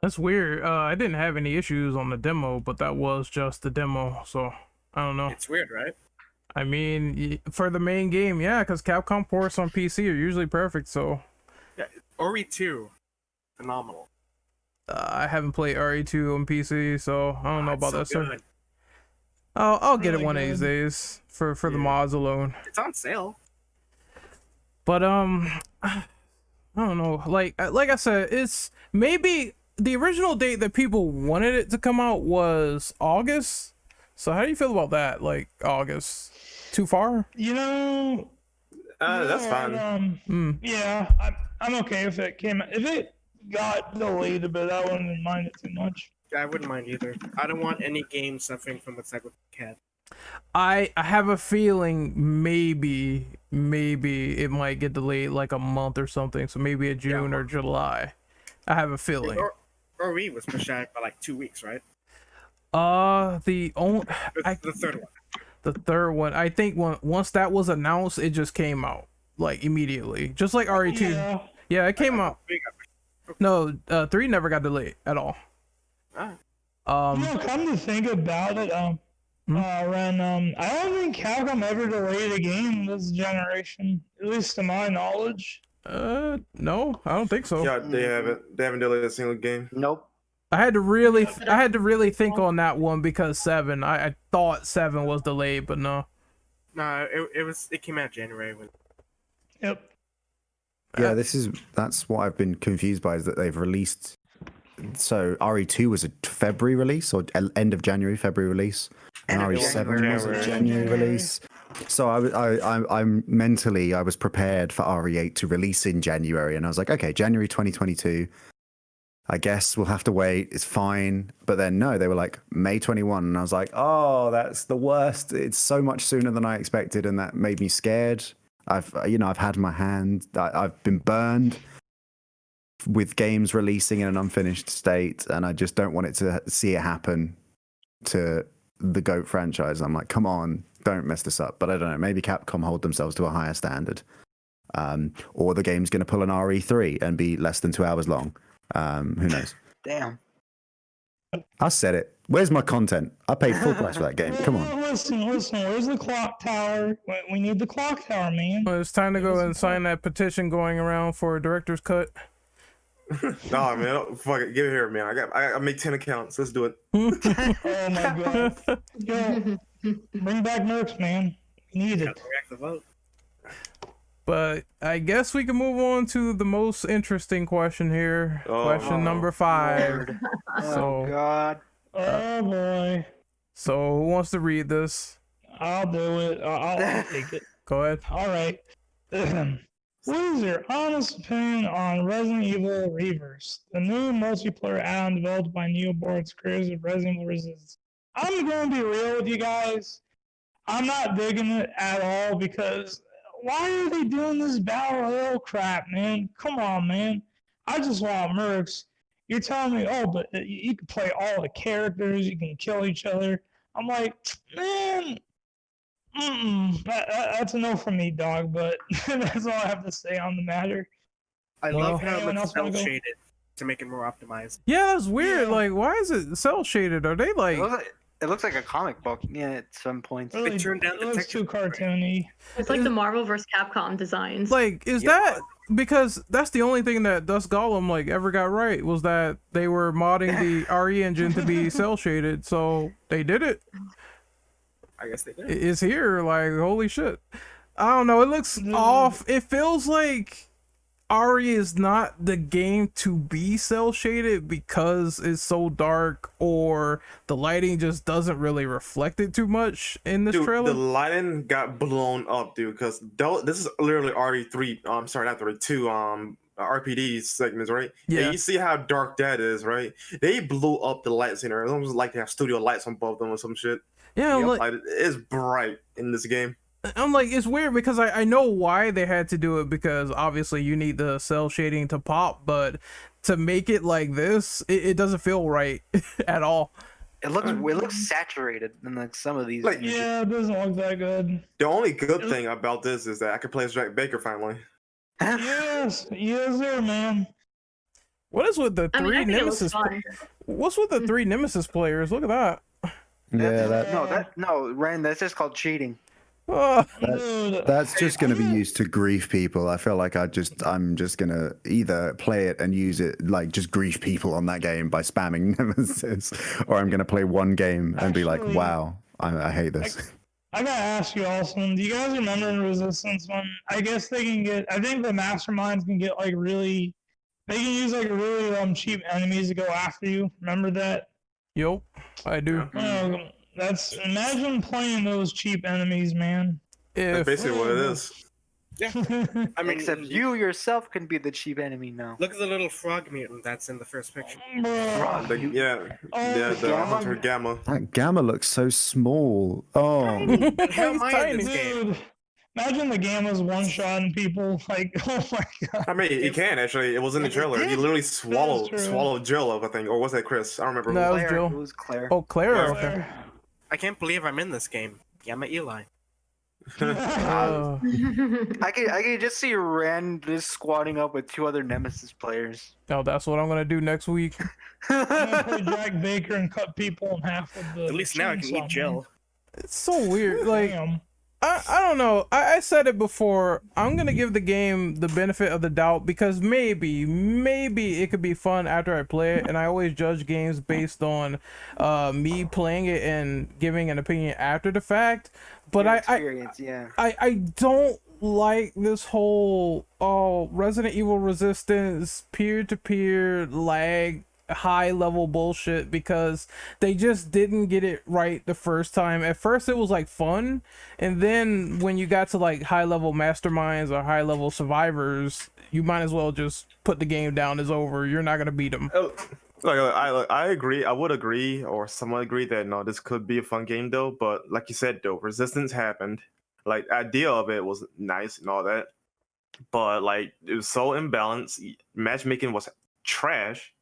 That's weird. I didn't have any issues on the demo, but that was just the demo, so I don't know. It's weird, right? I mean, for the main game, yeah, because Capcom ports on PC are usually perfect, so... Yeah, RE2, phenomenal. I haven't played RE2 on PC, so I don't know about that, sir. I'll get it one of these days for the mods alone. It's on sale. But I don't know. Like I said, it's maybe the original date that people wanted it to come out was August. So how do you feel about that? Like August, too far? That's fine. Yeah, I'm okay if it came. If it got delayed a bit, I wouldn't mind it too much. I wouldn't mind either. I don't want any game suffering from what's Cyberpunk had. I have a feeling maybe it might get delayed like a month or something. So maybe a June or July. I have a feeling. RE was pushed out by like 2 weeks, right? The third one. The third one. I think once that was announced, it just came out like immediately, just like RE2. Yeah, it came out. No, 3 never got delayed at all. Come to think about it, Ren, I don't think Capcom ever delayed a game this generation, at least to my knowledge. No, I don't think so. Yeah, they haven't delayed a single game. Nope. I had to really think on that one because 7. I thought 7 was delayed, but no. No, it came out January when. Yep. Yeah, that's what I've been confused by, is that they've released. So RE2 was a February release or end of January, February release, and RE7 was a January release. So I'm mentally, I was prepared for RE8 to release in January, and I was like, okay, January 2022. I guess we'll have to wait. It's fine. But then no, they were like May 21, and I was like, oh, that's the worst. It's so much sooner than I expected, and that made me scared. I've had my hand. I've been burned with games releasing in an unfinished state, and I just don't want it to see it happen to the GOAT franchise. I'm like, come on, don't mess this up. But I don't know. Maybe Capcom hold themselves to a higher standard, or the game's going to pull an RE3 and be less than 2 hours long. Who knows? Damn. I said it. Where's my content? I paid full price for that game. Come on. Listen. Where's the clock tower? We need the clock tower, man. Well, it's time to go and sign that petition going around for a director's cut. Nah, man, fuck it, give it here, man. I make 10 accounts. Let's do it. Oh my god. Yo, bring back Mercs, man. We need it. The vote. But I guess we can move on to the most interesting question here. Question number 5. Oh god. Oh boy. So who wants to read this? I'll do it. I'll take it. Go ahead. All right. What is your honest opinion on Resident Evil Reverse, the new multiplayer add-on developed by Neoboard's creators of Resident Evil Resistance? I'm going to be real with you guys. I'm not digging it at all because why are they doing this battle royale crap, man? Come on, man. I just want Mercs. You're telling me, oh, but you can play all the characters, you can kill each other. I'm like, man, that's a no from me, dog, but that's all I have to say on the matter. I love how anyone it else looks wanna go? cel-shaded to make it more optimized. Yeah, that's weird. Yeah. Like, why is it cell shaded? Are they like? It looks like a comic book. Yeah, at some points. Really, turned down it the looks texture too cartoony. It's like the Marvel vs. Capcom designs. Like, is that because that's the only thing that Dust Golem like ever got right was that they were modding the RE engine to be cell shaded, so they did it. I guess they did. It's here, like holy shit. I don't know. It looks off. It feels like RE is not the game to be cell shaded because it's so dark, or the lighting just doesn't really reflect it too much in this trailer. The lighting got blown up, dude. Because this is literally RE3. I'm sorry, not 2 RPD segments, right? Yeah. You see how dark that is, right? They blew up the lights in there. It's almost like they have studio lights above them or some shit. Yeah, like, it's bright in this game. I'm like, it's weird because I know why they had to do it, because obviously you need the cell shading to pop, but to make it like this, it doesn't feel right at all. It looks saturated in like some of these. Like, Yeah, it doesn't look that good. The only good thing about this is that I can play as Jack Baker finally. Yes, sir, man. What is with the I mean, three I think it looks Nemesis? fun. What's with the 3 Nemesis players? Look at that. No, Ren, that's just called cheating. Oh. That's just going to be used to grief people. I feel like I'm just going to either play it and use it, like just grief people on that game by spamming Nemesis, or I'm going to play one game and be like, wow, I hate this. I gotta ask you all something. Do you guys remember in Resistance when I guess they can get? I think the masterminds can get like really. They can use like really cheap enemies to go after you. Remember that? Yo, I do. Imagine playing those cheap enemies, man. That's basically what it is. Yeah. I mean, Except you yourself can be the cheap enemy now. Look at the little frog mutant that's in the first picture. The Hunter Gamma. That Gamma looks so small. Oh. How am I in this game? Dude, imagine the Gammas one-shotting people. Like, oh my god. I mean, he can actually. It was in the trailer. He literally swallowed Jill up, I think, or was that Chris? I don't remember. No, it was Jill. It was Claire. Oh, Claire. Okay. I can't believe I'm in this game. Gamma Eli. Uh, I could just see Ren just squatting up with 2 other Nemesis players. no, that's what I'm gonna do next week. I'm gonna play Jack Baker and cut people in half with the. At least now I can eat Jill. It's so weird. Like, Damn. I don't know. I said it before. I'm gonna give the game the benefit of the doubt because maybe it could be fun after I play it. And I always judge games based on me playing it and giving an opinion after the fact. But I don't like this whole Resident Evil Resistance peer-to-peer lag high level bullshit because they just didn't get it right the first time. At first it was like fun, and then when you got to like high level masterminds or high level survivors, you might as well just put the game down. It's over. You're not gonna beat them. I agree. I would agree, or somewhat agree that no, this could be a fun game though. But like you said, though, resistance happened. Like idea of it was nice and all that, but like it was so imbalanced. Matchmaking was trash,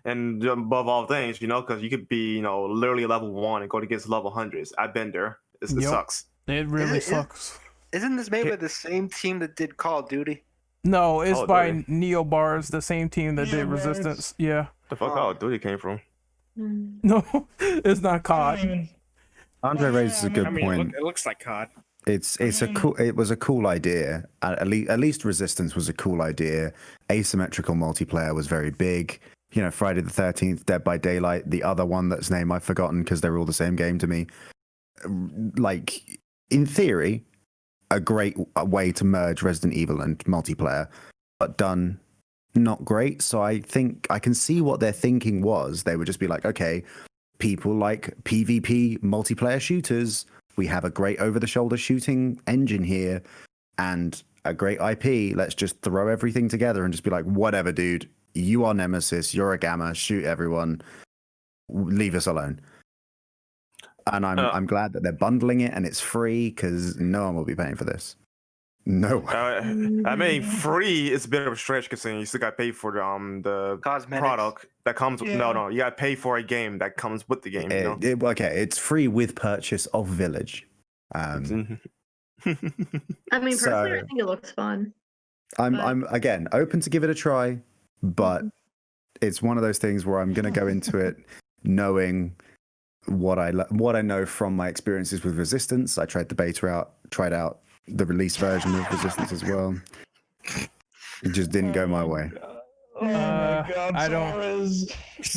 and above all things, because you could be literally level 1 and go against level hundreds. I've been there. It sucks. It really sucks. Isn't this made by the same team that did Call of Duty? No, it's by Neo Bars, the same team that did Resistance. Yeah. The fuck Call of Duty came from? No, it's not COD. Andre raises a good point. It looks like COD. It was a cool idea. At least Resistance was a cool idea. Asymmetrical multiplayer was very big. Friday the 13th, Dead by Daylight, the other one that's name I've forgotten because they're all the same game to me. Like, in theory, a great way to merge Resident Evil and multiplayer, but done not great. So I think I can see what their thinking was. They would just be like, okay, people like PvP multiplayer shooters. We have a great over-the-shoulder shooting engine here and a great IP. Let's just throw everything together and just be like, whatever, dude. You are Nemesis. You're a Gamma. Shoot everyone. Leave us alone. And I'm glad that they're bundling it and it's free because no one will be paying for this. No one. I mean, free is a bit of a stretch considering you still got to pay for the Cosmetics. product that comes with. No, you got to pay for a game that comes with the game. Okay, it's free with purchase of Village. I mean, personally, I think it looks fun. I'm again open to give it a try, but it's one of those things where I'm going to go into it knowing what I know from my experiences with Resistance. I tried the beta out, tried out the release version of Resistance as well. It just didn't go my way. Oh my God, I don't.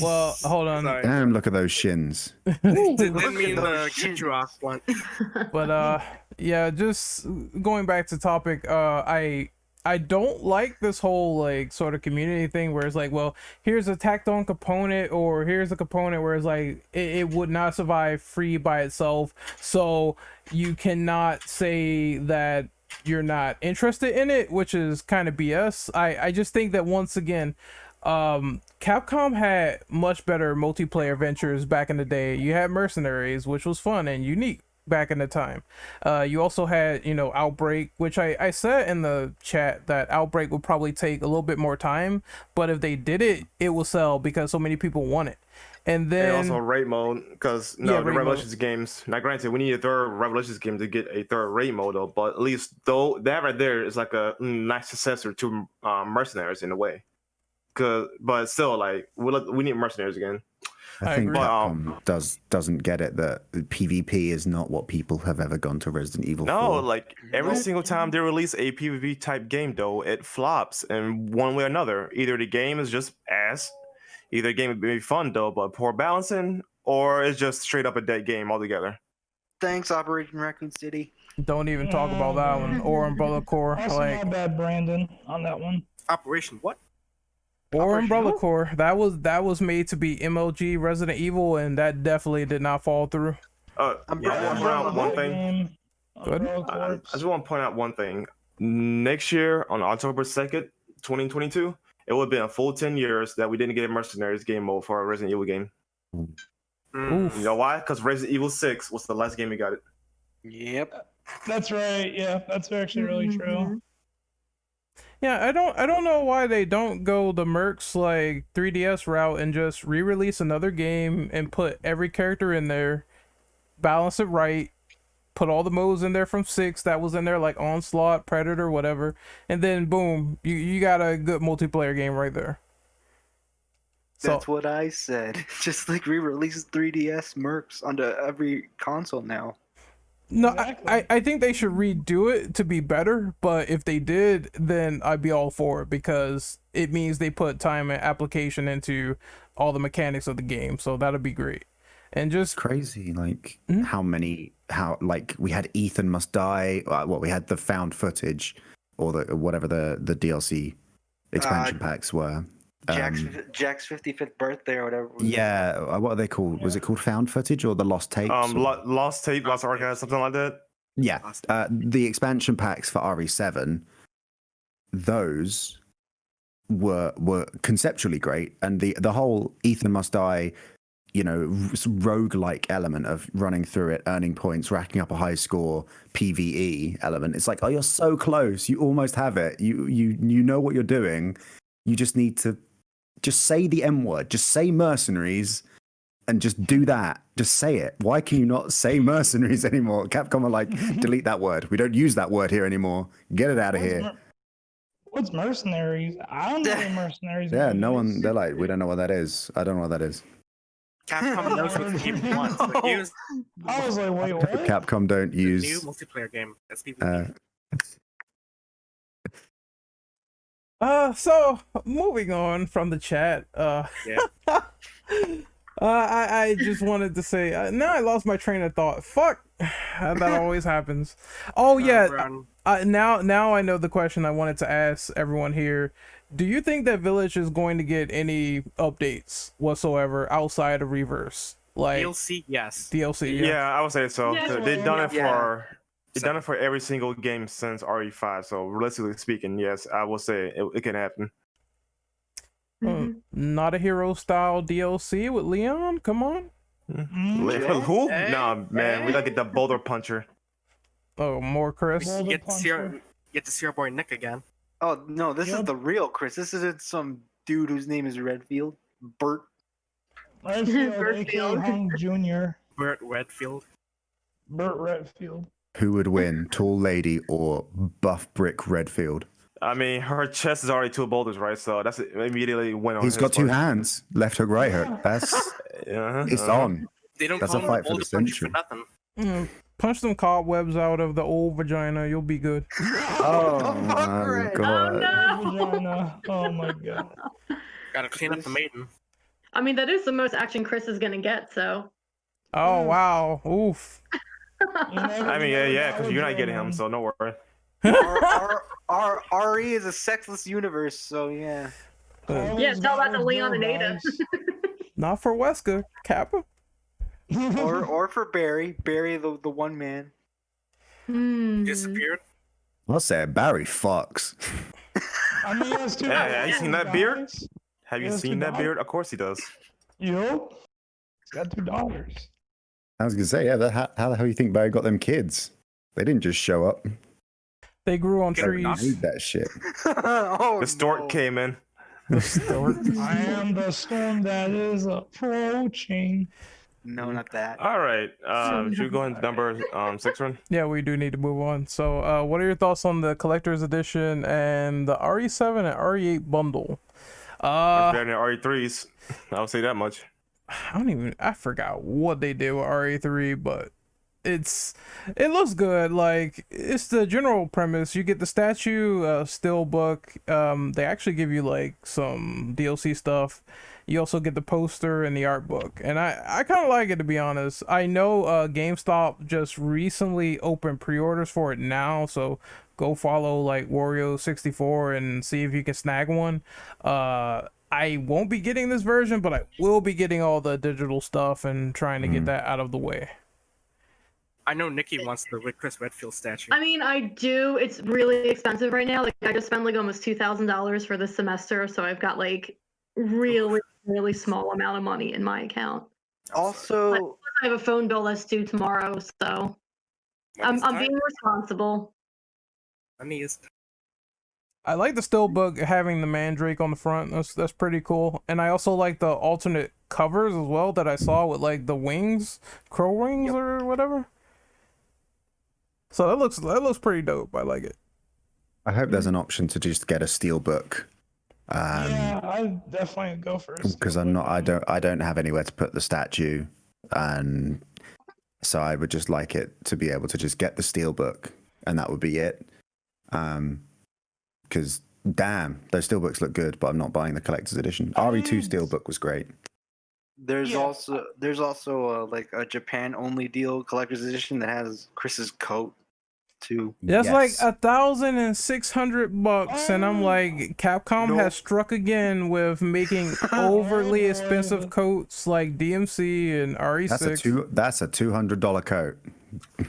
Well, hold on. Damn, look at those shins. Didn't mean to cut you off, one. But yeah, just going back to topic. I don't like this whole like sort of community thing where it's like, well, here's a tacked on component or here's a component where it's like it would not survive free by itself. So you cannot say that you're not interested in it, which is kind of BS. I just think that once again, Capcom had much better multiplayer ventures back in the day. You had Mercenaries, which was fun and unique back in the time. You also had Outbreak, which I said in the chat that Outbreak would probably take a little bit more time, but if they did it, it will sell because so many people want it. And then also raid mode, because the Revelations games, now granted we need a third Revelations game to get a third raid mode though, but at least though that right there is like a nice successor to Mercenaries in a way. But still, like we need Mercenaries again. I think Capcom doesn't get it that PvP is not what people have ever gone to Resident Evil for. Like every single time they release a PvP type game though, it flops in one way or another. Either the game is just ass, either the game would be fun though, but poor balancing, or it's just straight up a dead game altogether. Thanks, Operation Raccoon City. Don't even talk about that one. Or Umbrella Corps. Also, my bad, Brandon, on that one. Operation what? Or Umbrella Corps. That was made to be MLG Resident Evil, and that definitely did not fall through. I just want to point out one thing. Next year, on October 2nd, 2022, it would have been a full 10 years that we didn't get a Mercenaries game mode for a Resident Evil game. You know why? Because Resident Evil 6 was the last game we got it. Yep. That's right. Yeah, that's actually really true. Yeah, I don't know why they don't go the Mercs like 3DS route and just re-release another game and put every character in there, balance it right, put all the modes in there from 6 that was in there like Onslaught, Predator, whatever, and then boom, you got a good multiplayer game right there. That's what I said. Just like re-release 3DS Mercs onto every console now. No, exactly. I think they should redo it to be better, but if they did, then I'd be all for it because it means they put time and application into all the mechanics of the game, so that'd be great. And just crazy, like how we had Ethan Must Die, we had the found footage or whatever the DLC expansion packs were Jack's 55th birthday or whatever. Yeah, what are they called? Was it called Found Footage or the Lost Tapes? Lost Tape, Lost Archive, something like that. Yeah, the expansion packs for RE7, those were conceptually great, and the whole Ethan Must Die, rogue-like element of running through it, earning points, racking up a high score, PvE element. It's like, oh, you're so close, you almost have it. You know what you're doing. You just need to just say the M word, just say mercenaries. And just do that. Just say it. Why can you not say mercenaries anymore? Capcom are like, delete that word. We don't use that word here anymore. Get it out of here. What's mercenaries? I don't know what mercenaries. Yeah, no one. They're like, we don't know what that is. I don't know what that is. Capcom knows what the game wants. So I was like, wait, what? Capcom don't use new multiplayer game. That's PvP. So moving on from the chat. I just wanted to say, now I lost my train of thought. Fuck, that always happens. Oh yeah, now I know the question I wanted to ask everyone here. Do you think that Village is going to get any updates whatsoever outside of Reverse? Like DLC, yes. DLC, yeah, I would say so. Yeah. They've done it for done it for every single game since RE5. So realistically speaking, yes, I will say it can happen. Not a hero style DLC with Leon? Come on. Who? Hey, Nah, man, we gotta get the boulder puncher. Oh, more Chris. You get to see our boy Nick again. Oh no, this is the real Chris. This isn't some dude whose name is Redfield. Bert. Redfield, aka Hank Jr. Bert Redfield. Bert Redfield. Who would win, Tall Lady or Buff Brick Redfield? I mean, her chest is already 2 boulders, right? So that's immediately went on. He's got 2 hands, left hook, right hook. That's it's on. They don't That's call a fight him for the Boulder Puncher century. for nothing. Punch some cobwebs out of the old vagina. You'll be good. Oh my god. Vagina. Oh my god. Gotta clean up the maiden. I mean, that is the most action Chris is gonna get. So. Oh wow! Oof. I mean, yeah, because you're not getting him, so no worry. RE is a sexless universe, so yeah. Yeah, tell that to Leon and Ada. Not for Wesker, Kappa. or for Barry. Barry, the one man. Disappeared. I'll say Barry fucks. I mean, he has 2 Have you seen that beard? daughters. Have you He has seen 2 that daughters. beard? Of course he does. Yup. He's got 2 daughters. I was gonna say, yeah. How the hell you think Barry got them kids? They didn't just show up. They grew on They trees. need that shit. Oh, The stork came in. I am the storm that is approaching. No, not that. All right. Should we go into number 6 one? Yeah, we do need to move on. So, what are your thoughts on the collector's edition and the RE7 and RE8 bundle? Better than RE3s. I'll say that much. I forgot what they did with RE3, but it looks good. Like, it's the general premise. You get the statue, steelbook. They actually give you like some DLC stuff. You also get the poster and the art book, and I kind of like it, to be honest. I know GameStop just recently opened pre-orders for it now, so go follow like Wario64 and see if you can snag one. I won't be getting this version, but I will be getting all the digital stuff and trying to get that out of the way. I know Nikki wants the Chris Redfield statue. I mean, I do. It's really expensive right now. Like, I just spent like almost $2,000 for this semester, so I've got like really small amount of money in my account. Also, I have a phone bill that's due tomorrow, so I'm being responsible. Money is. I like the steelbook having the Mandrake on the front. That's pretty cool. And I also like the alternate covers as well that I saw with like the wings, crow wings or whatever. So that looks pretty dope. I like it. I hope there's an option to just get a steelbook. Yeah, I definitely go for it. Because I don't have anywhere to put the statue, and so I would just like it to be able to just get the steelbook, and that would be it. Because damn, those steelbooks look good, but I'm not buying the collector's edition. RE2 steelbook was great. there's also like a Japan only deal collector's edition that has Chris's coat. too. That's like $1,600, and I'm like, Capcom has struck again with making overly expensive coats like DMC and RE6. That's a $200 coat. But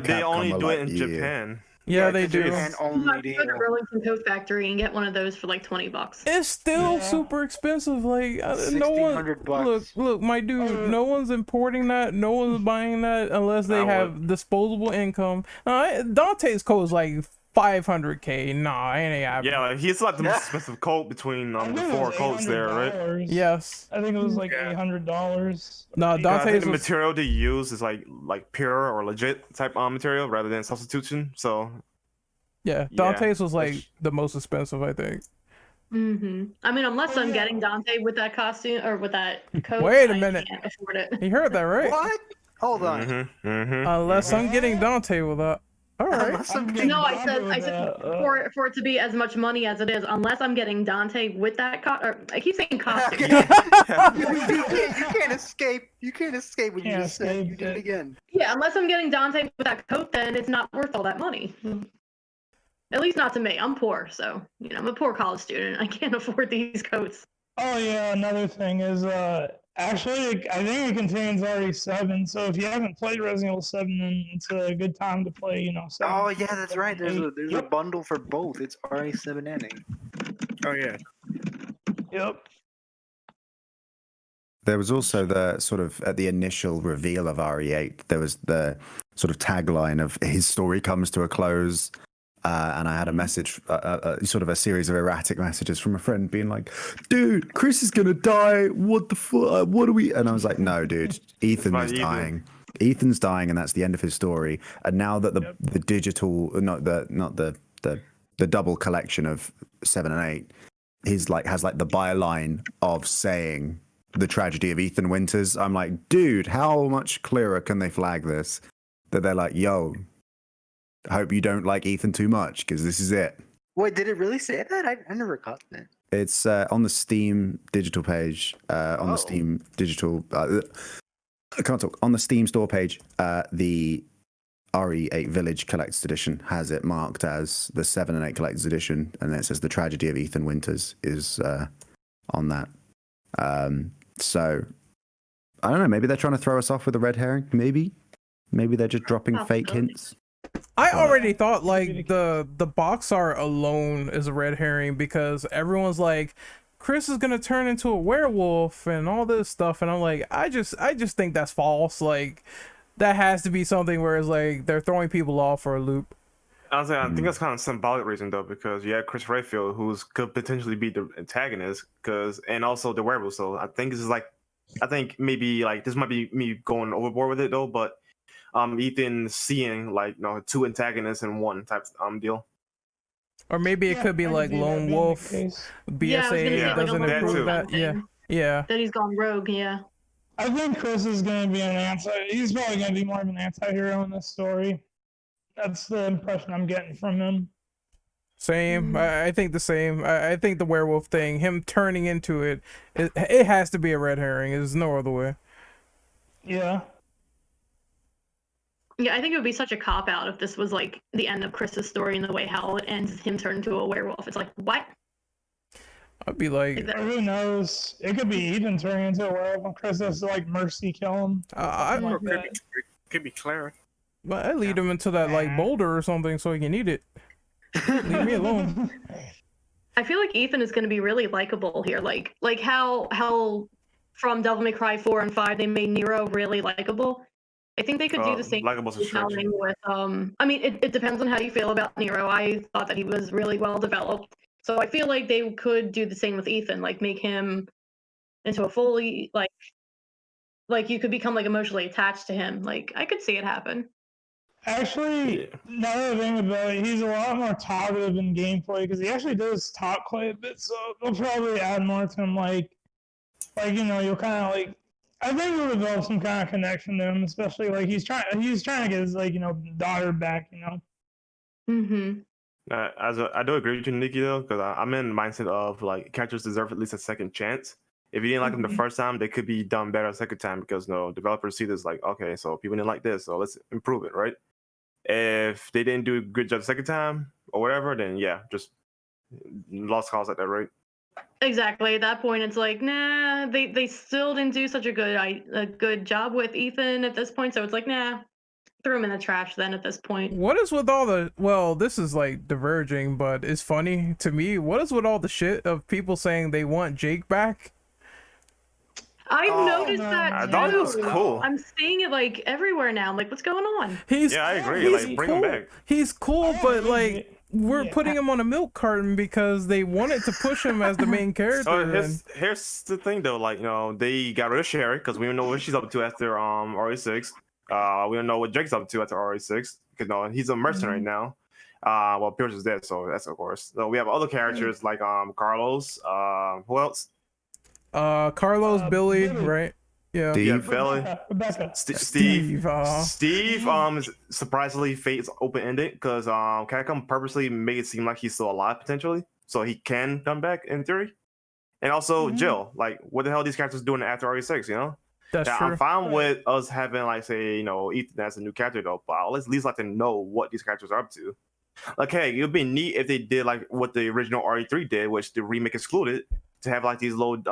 they Capcom only are do like, it in yeah. Japan. Yeah, they do. And only You go to Burlington Coat Factory and get one of those for like $20. It's still super expensive. Like no one. Look, my dude. No one's importing that. No one's buying that unless they have disposable income. Dante's coat is like $500K. Nah, ain't happening. Yeah, like, he's like the most expensive coat between the four coats there, right? Yes. I think it was like $800. No, I think Dante's the material they use is like pure or legit type material rather than substitution. So yeah, Dante's was like the most expensive, I think. I mean, unless I'm getting Dante with that costume or with that coat. Wait a minute. I can't afford it. You heard that right? What? Hold on. Unless I'm getting Dante with that. All right. No, I said for it to be as much money as it is, unless I'm getting Dante with that I keep saying costume. you can't escape. You can't escape what you just said. You did it again. Yeah, unless I'm getting Dante with that coat, then it's not worth all that money. At least not to me. I'm poor, so I'm a poor college student. I can't afford these coats. Oh yeah, another thing is actually I think it contains RE7. So if you haven't played Resident Evil 7, then it's a good time to play. 7. Oh yeah, that's right. There's a bundle for both. It's RE7 and 8. Oh yeah. Yep. There was also the sort of at the initial reveal of RE8, there was the sort of tagline of his story comes to a close. And I had a message, sort of a series of erratic messages from a friend being like, dude, Chris is going to die. What the fuck? What are we? And I was like, no, dude, Ethan's dying. Ethan's dying, and that's the end of his story. And now that the digital, not the double collection of 7 and 8, he's like, has like the byline of saying the tragedy of Ethan Winters. I'm like, dude, how much clearer can they flag this? That they're like, yo, I hope you don't like Ethan too much because this is it. Wait, did it really say that? I never caught that. It's on the Steam digital page. The Steam digital. I can't talk. On the Steam store page, the RE8 Village Collector's Edition has it marked as the 7 and 8 Collector's Edition, and then it says the tragedy of Ethan Winters is on that. So I don't know. Maybe they're trying to throw us off with a red herring. Maybe they're just dropping fake hints. I already thought like the box art alone is a red herring because everyone's like, Chris is gonna turn into a werewolf and all this stuff, and I'm like, I just think that's false. Like that has to be something where it's like they're throwing people off for a loop. I think that's kind of symbolic reason though, because you have Chris Redfield, who's could potentially be the antagonist, and also the werewolf. So I think this is like, maybe like this might be me going overboard with it though, but. Ethan seeing like 2 antagonists in one type deal, or maybe it could be like Lone Wolf. BSA doesn't improve that. Yeah. That he's gone rogue. Yeah. I think Chris is going to be he's probably going to be more of an anti-hero in this story. That's the impression I'm getting from him. Same. I think the same. I think the werewolf thing, him turning into it has to be a red herring. There's no other way. Yeah. Yeah, I think it would be such a cop-out if this was like the end of Chris's story and the way how it ends, him turning into a werewolf. It's like, what? I'd be like, who knows? It could be Ethan turning into a werewolf and Chris has to like mercy kill him. Could be Clara. But I lead him into that like boulder or something so he can eat it. Leave me alone. I feel like Ethan is going to be really likable here, like how from Devil May Cry 4 and 5 they made Nero really likable. I think they could do the same thing with I mean it depends on how you feel about Nero. I thought that he was really well developed. So I feel like they could do the same with Ethan, like make him into a fully like you could become like emotionally attached to him. Like I could see it happen. Actually, another thing about it, he's a lot more talkative in gameplay because he actually does talk quite a bit. So they'll probably add more to him, like you'll kind of like. I think we'll develop some kind of connection to him, especially like he's trying to get his daughter back. I do agree with you, Nikki, though, because I'm in the mindset of like characters deserve at least a second chance. If you didn't like them the first time, they could be done better a second time because developers see this like, okay, so people didn't like this, so let's improve it, right? If they didn't do a good job the second time or whatever, then yeah, just lost cause at that rate. Exactly. At that point, it's like, nah, they still didn't do such a good job with Ethan at this point. So it's like, nah, threw him in the trash then at this point. What is with all the, well, this is like diverging, but it's funny to me. What is with all the shit of people saying they want Jake back? I've noticed that too. I thought it was cool. I'm seeing it like everywhere now. I'm like, what's going on? Yeah, I agree. Like, bring him back. He's cool, but like, we're putting him on a milk carton because they wanted to push him as the main character. So here's the thing though, like, you know, they got rid of Sherry because we don't know what she's up to after RE6. We don't know what Jake's up to after RE6 because no, he's a mercenary now. Well, Pierce is dead, so that's of course. So we have other characters like Carlos. Who else? Carlos, Billy, right? Yeah. Steve. Billy. Rebecca. Steve. Steve is surprisingly fate's open ended because Capcom purposely made it seem like he's still alive potentially, so he can come back in theory. And also Jill, like, what the hell are these characters doing after RE6? You know. That's now, true. I'm fine with us having, like, say, you know, Ethan as a new character though, but I'll at least like to know what these characters are up to. Like, hey, it would be neat if they did like what the original RE3 did, which the remake excluded, to have like these little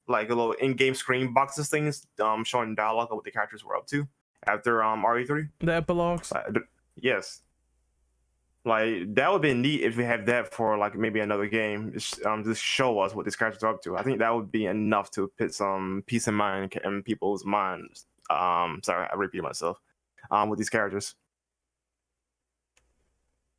like a little in-game screen boxes things showing dialogue of what the characters were up to after RE3. The epilogues. Yes. Like, that would be neat if we have that for like maybe another game. Just show us what these characters are up to. I think that would be enough to put some peace of mind in people's minds. Sorry, I repeat myself. With these characters.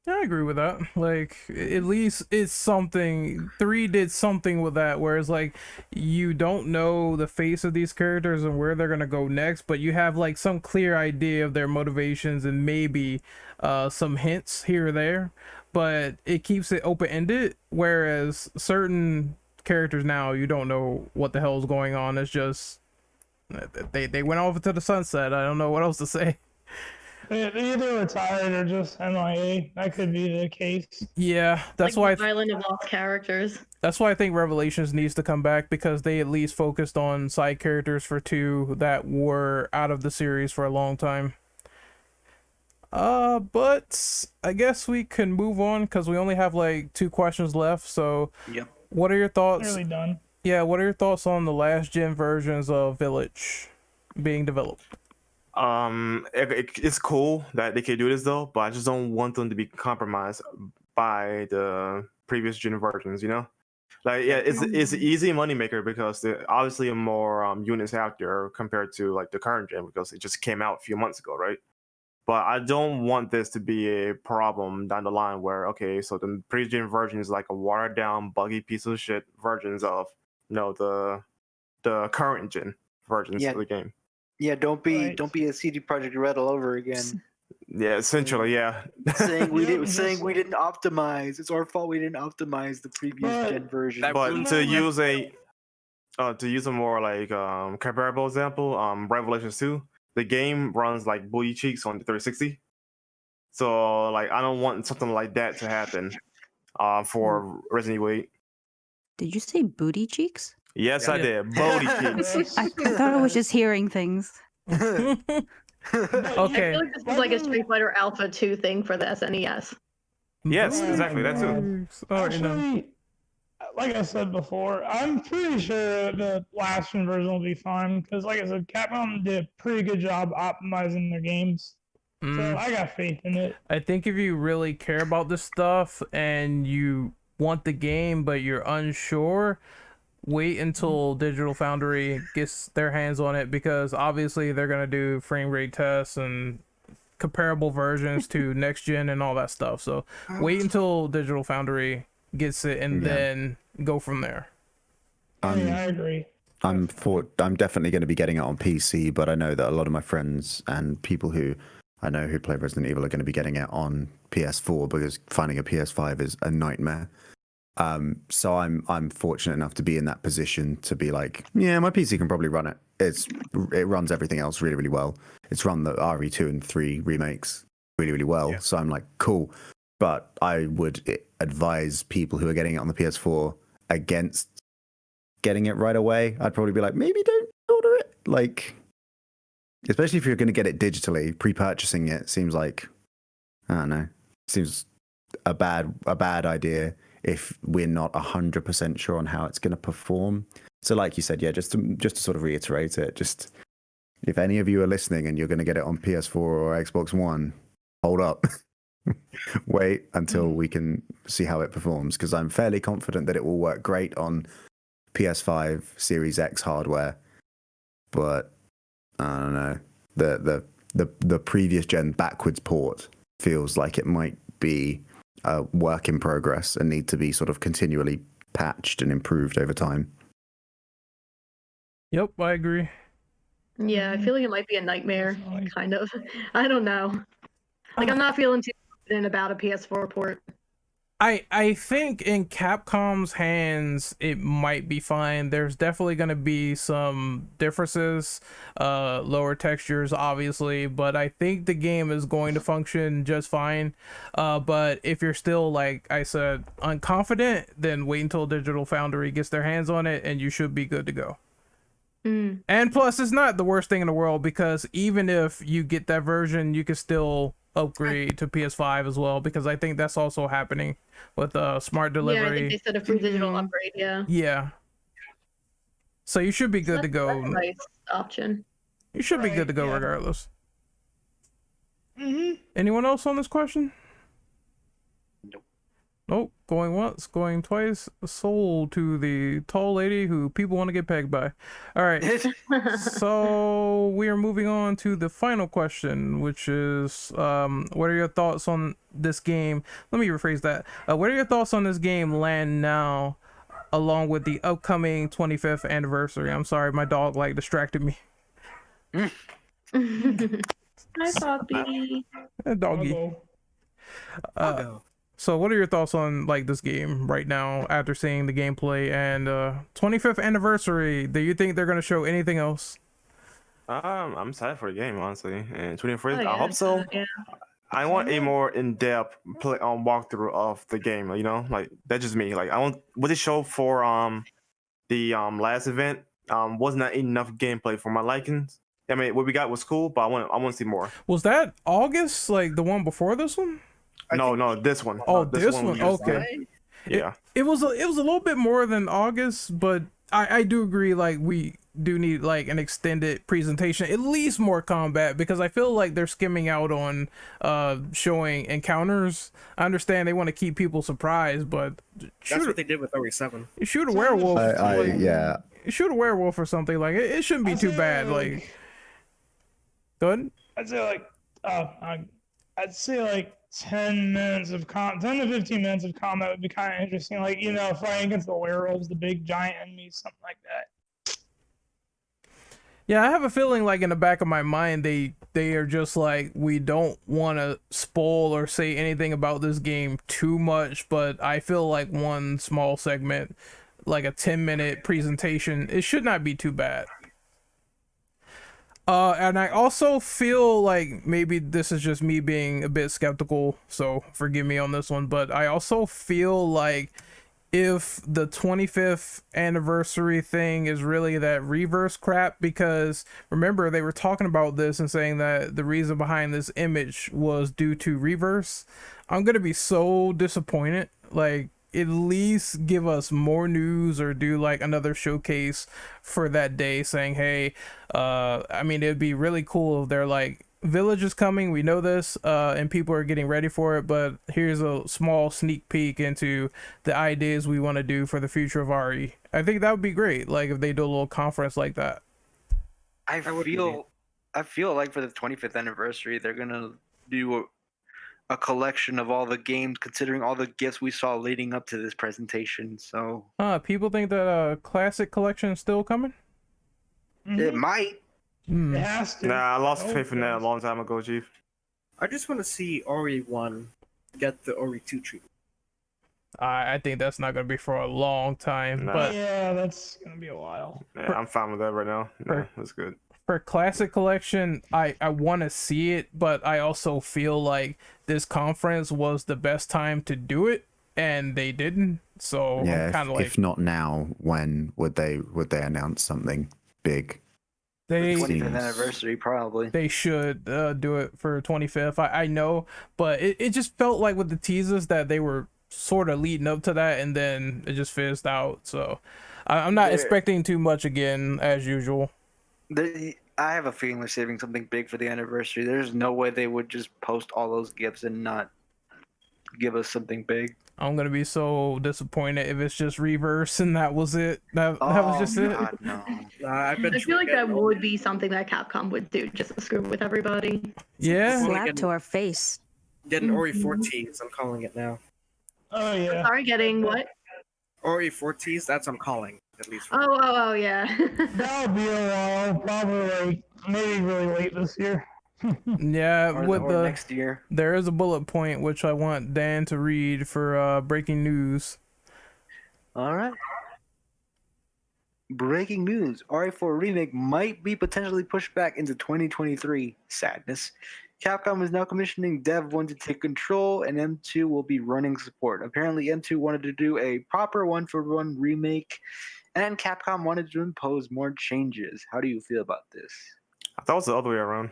Yeah, I agree with that. Like, at least it's something. 3 did something with that, whereas like you don't know the face of these characters and where they're gonna go next, but you have like some clear idea of their motivations and maybe some hints here or there. But it keeps it open ended. Whereas certain characters now, you don't know what the hell is going on. It's just they went off into the sunset. I don't know what else to say. They either retired or just MIA. That could be the case. Yeah, that's like why. Island of Lost Characters. That's why I think Revelations needs to come back, because they at least focused on side characters for 2 that were out of the series for a long time. But I guess we can move on because we only have like 2 questions left. So, Yep. What are your thoughts? Nearly done. Yeah, what are your thoughts on the last gen versions of Village being developed? It's cool that they can do this though, but I just don't want them to be compromised by the previous gen versions, you know? Like, yeah, it's an easy moneymaker because there obviously are more units out there compared to like the current gen because it just came out a few months ago, right? But I don't want this to be a problem down the line where, okay, so the pre-gen version is like a watered down, buggy piece of shit versions of, you know, the current gen versions of the game. Yeah, don't be a CD Projekt Red all over again. Yeah, essentially, yeah. saying we didn't optimize. It's our fault we didn't optimize the previous gen version. But to use a more like comparable example, Revelations 2, the game runs like booty cheeks on the 360. So like I don't want something like that to happen for Resident Evil 8. Did you say booty cheeks? Yes, I did. Booty cheeks. I thought I was just hearing things. I Okay. feel like this was like a Street Fighter Alpha 2 thing for the SNES. Yes, exactly. That too. Actually, like I said before, I'm pretty sure the last gen version will be fine because, like I said, Capcom did a pretty good job optimizing their games. So I got faith in it. I think if you really care about this stuff and you want the game but you're unsure, wait until Digital Foundry gets their hands on it, because obviously they're gonna do frame rate tests and comparable versions to next gen and all that stuff. So wait until Digital Foundry gets it and then go from there. Yeah, I agree. I'm definitely going to be getting it on PC, but I know that a lot of my friends and people who I know who play Resident Evil are going to be getting it on PS4 because finding a PS5 is a nightmare. So I'm fortunate enough to be in that position to be like, yeah, my PC can probably run it. It runs everything else really, really well. It's run the RE2 and 3 remakes really, really well. Yeah. So I'm like, cool. But I would advise people who are getting it on the PS4 against getting it right away. I'd probably be like, maybe don't order it. Like, Especially if you're going to get it digitally, pre-purchasing it seems like, I don't know, seems a bad idea if we're not 100% sure on how it's going to perform. So like you said, yeah, just to sort of reiterate it, just if any of you are listening and you're going to get it on PS4 or Xbox One, hold up. Wait until we can see how it performs, because I'm fairly confident that it will work great on PS5 Series X hardware. But I don't know, the previous gen backwards port feels like it might be a work in progress and need to be sort of continually patched and improved over time. Yep, I agree. Yeah, I feel like it might be a nightmare, kind of. I don't know. Like, I'm not feeling too confident about a PS4 port. I think in Capcom's hands, it might be fine. There's definitely going to be some differences, lower textures, obviously, but I think the game is going to function just fine. But if you're still, like I said, unconfident, then wait until Digital Foundry gets their hands on it, and you should be good to go. And plus, it's not the worst thing in the world, because even if you get that version, you can still upgrade to PS5 as well, because I think that's also happening with smart delivery. Yeah, I think they said a free digital upgrade, yeah. So you should be good to go. That's a nice option. You should be good to go regardless. Anyone else on this question? Nope. Going once, going twice. Sold to the tall lady who people want to get pegged by. All right. So we are moving on to the final question, which is, what are your thoughts on this game? Let me rephrase that. What are your thoughts on this game Land Now, along with the upcoming 25th anniversary? I'm sorry, my dog distracted me. Hi, puppy. Doggy. So what are your thoughts on this game right now after seeing the gameplay and 25th anniversary? Do you think they're going to show anything else? I'm excited for the game, honestly. And 21st, Oh, I hope so. yeah. I want a more in-depth walkthrough of the game. That's just me. I want what they showed for the last event was not enough gameplay for my likings. I mean, what we got was cool, but I want to see more. Was that August, the one before this one? No, this one. Oh, this one. Okay. Yeah. It was a little bit more than August, but I do agree. We do need an extended presentation, at least more combat, because I feel like they're skimming out on showing encounters. I understand they want to keep people surprised, but That's what they did with RE7. Shoot a werewolf. Yeah. Shoot a werewolf or something. It shouldn't be too bad. Go ahead. I'd say 10 minutes of 10 to 15 minutes of combat would be kind of interesting. Fighting against the werewolves, the big giant enemies, something like that. Yeah, I have a feeling in the back of my mind they are just we don't want to spoil or say anything about this game too much, but I feel one small segment, a 10-minute presentation, it should not be too bad. And I also feel maybe this is just me being a bit skeptical, so forgive me on this one, but I also feel if the 25th anniversary thing is really that reverse crap, because remember they were talking about this and saying that the reason behind this image was due to reverse. I'm gonna be so disappointed. At least give us more news or do another showcase for that day saying, hey, I mean, it'd be really cool if they're Village is coming, we know this, and people are getting ready for it, but here's a small sneak peek into the ideas we want to do for the future of RE. I think that would be great, if they do a little conference like that. I feel like for the 25th anniversary, they're gonna do a collection of all the games, considering all the gifts we saw leading up to this presentation. So people think that classic collection is still coming? It might. It has to. Nah, I lost faith in that a long time ago, Chief. I just want to see RE1 get the RE2 treatment. I think that's not going to be for a long time. Nah. But Yeah, that's gonna be a while. Yeah, I'm fine with that right now. Nah, that's good. for classic collection, I want to see it, but I also feel this conference was the best time to do it, and they didn't. So yeah, kind of if not now, when would they announce something big? They 25th anniversary, probably. They should do it for 25th. I know, but it just felt like with the teasers that they were sort of leading up to that, and then it just fizzed out. So I'm not expecting too much again, as usual. I have a feeling they're saving something big for the anniversary. There's no way they would just post all those gifts and not give us something big. I'm gonna be so disappointed if it's just reverse and that was it. That was just God, it. No. I feel like that would be something that Capcom would do just to screw with everybody. Yeah. Slap to our face. Getting RE4 tease, I'm calling it now. Oh yeah. Sorry, getting what? RE4 tease, that's I'm calling, at least. For Oh, yeah. That would be a while. Probably like maybe really late this year. Yeah, or next year. There is a bullet point which I want Dan to read for breaking news. All right. Breaking news: RE4 Remake might be potentially pushed back into 2023. Sadness. Capcom is now commissioning Dev 1 to take control, and M2 will be running support. Apparently, M2 wanted to do a proper one-for-one remake, and Capcom wanted to impose more changes. How do you feel about this? I thought it was the other way around.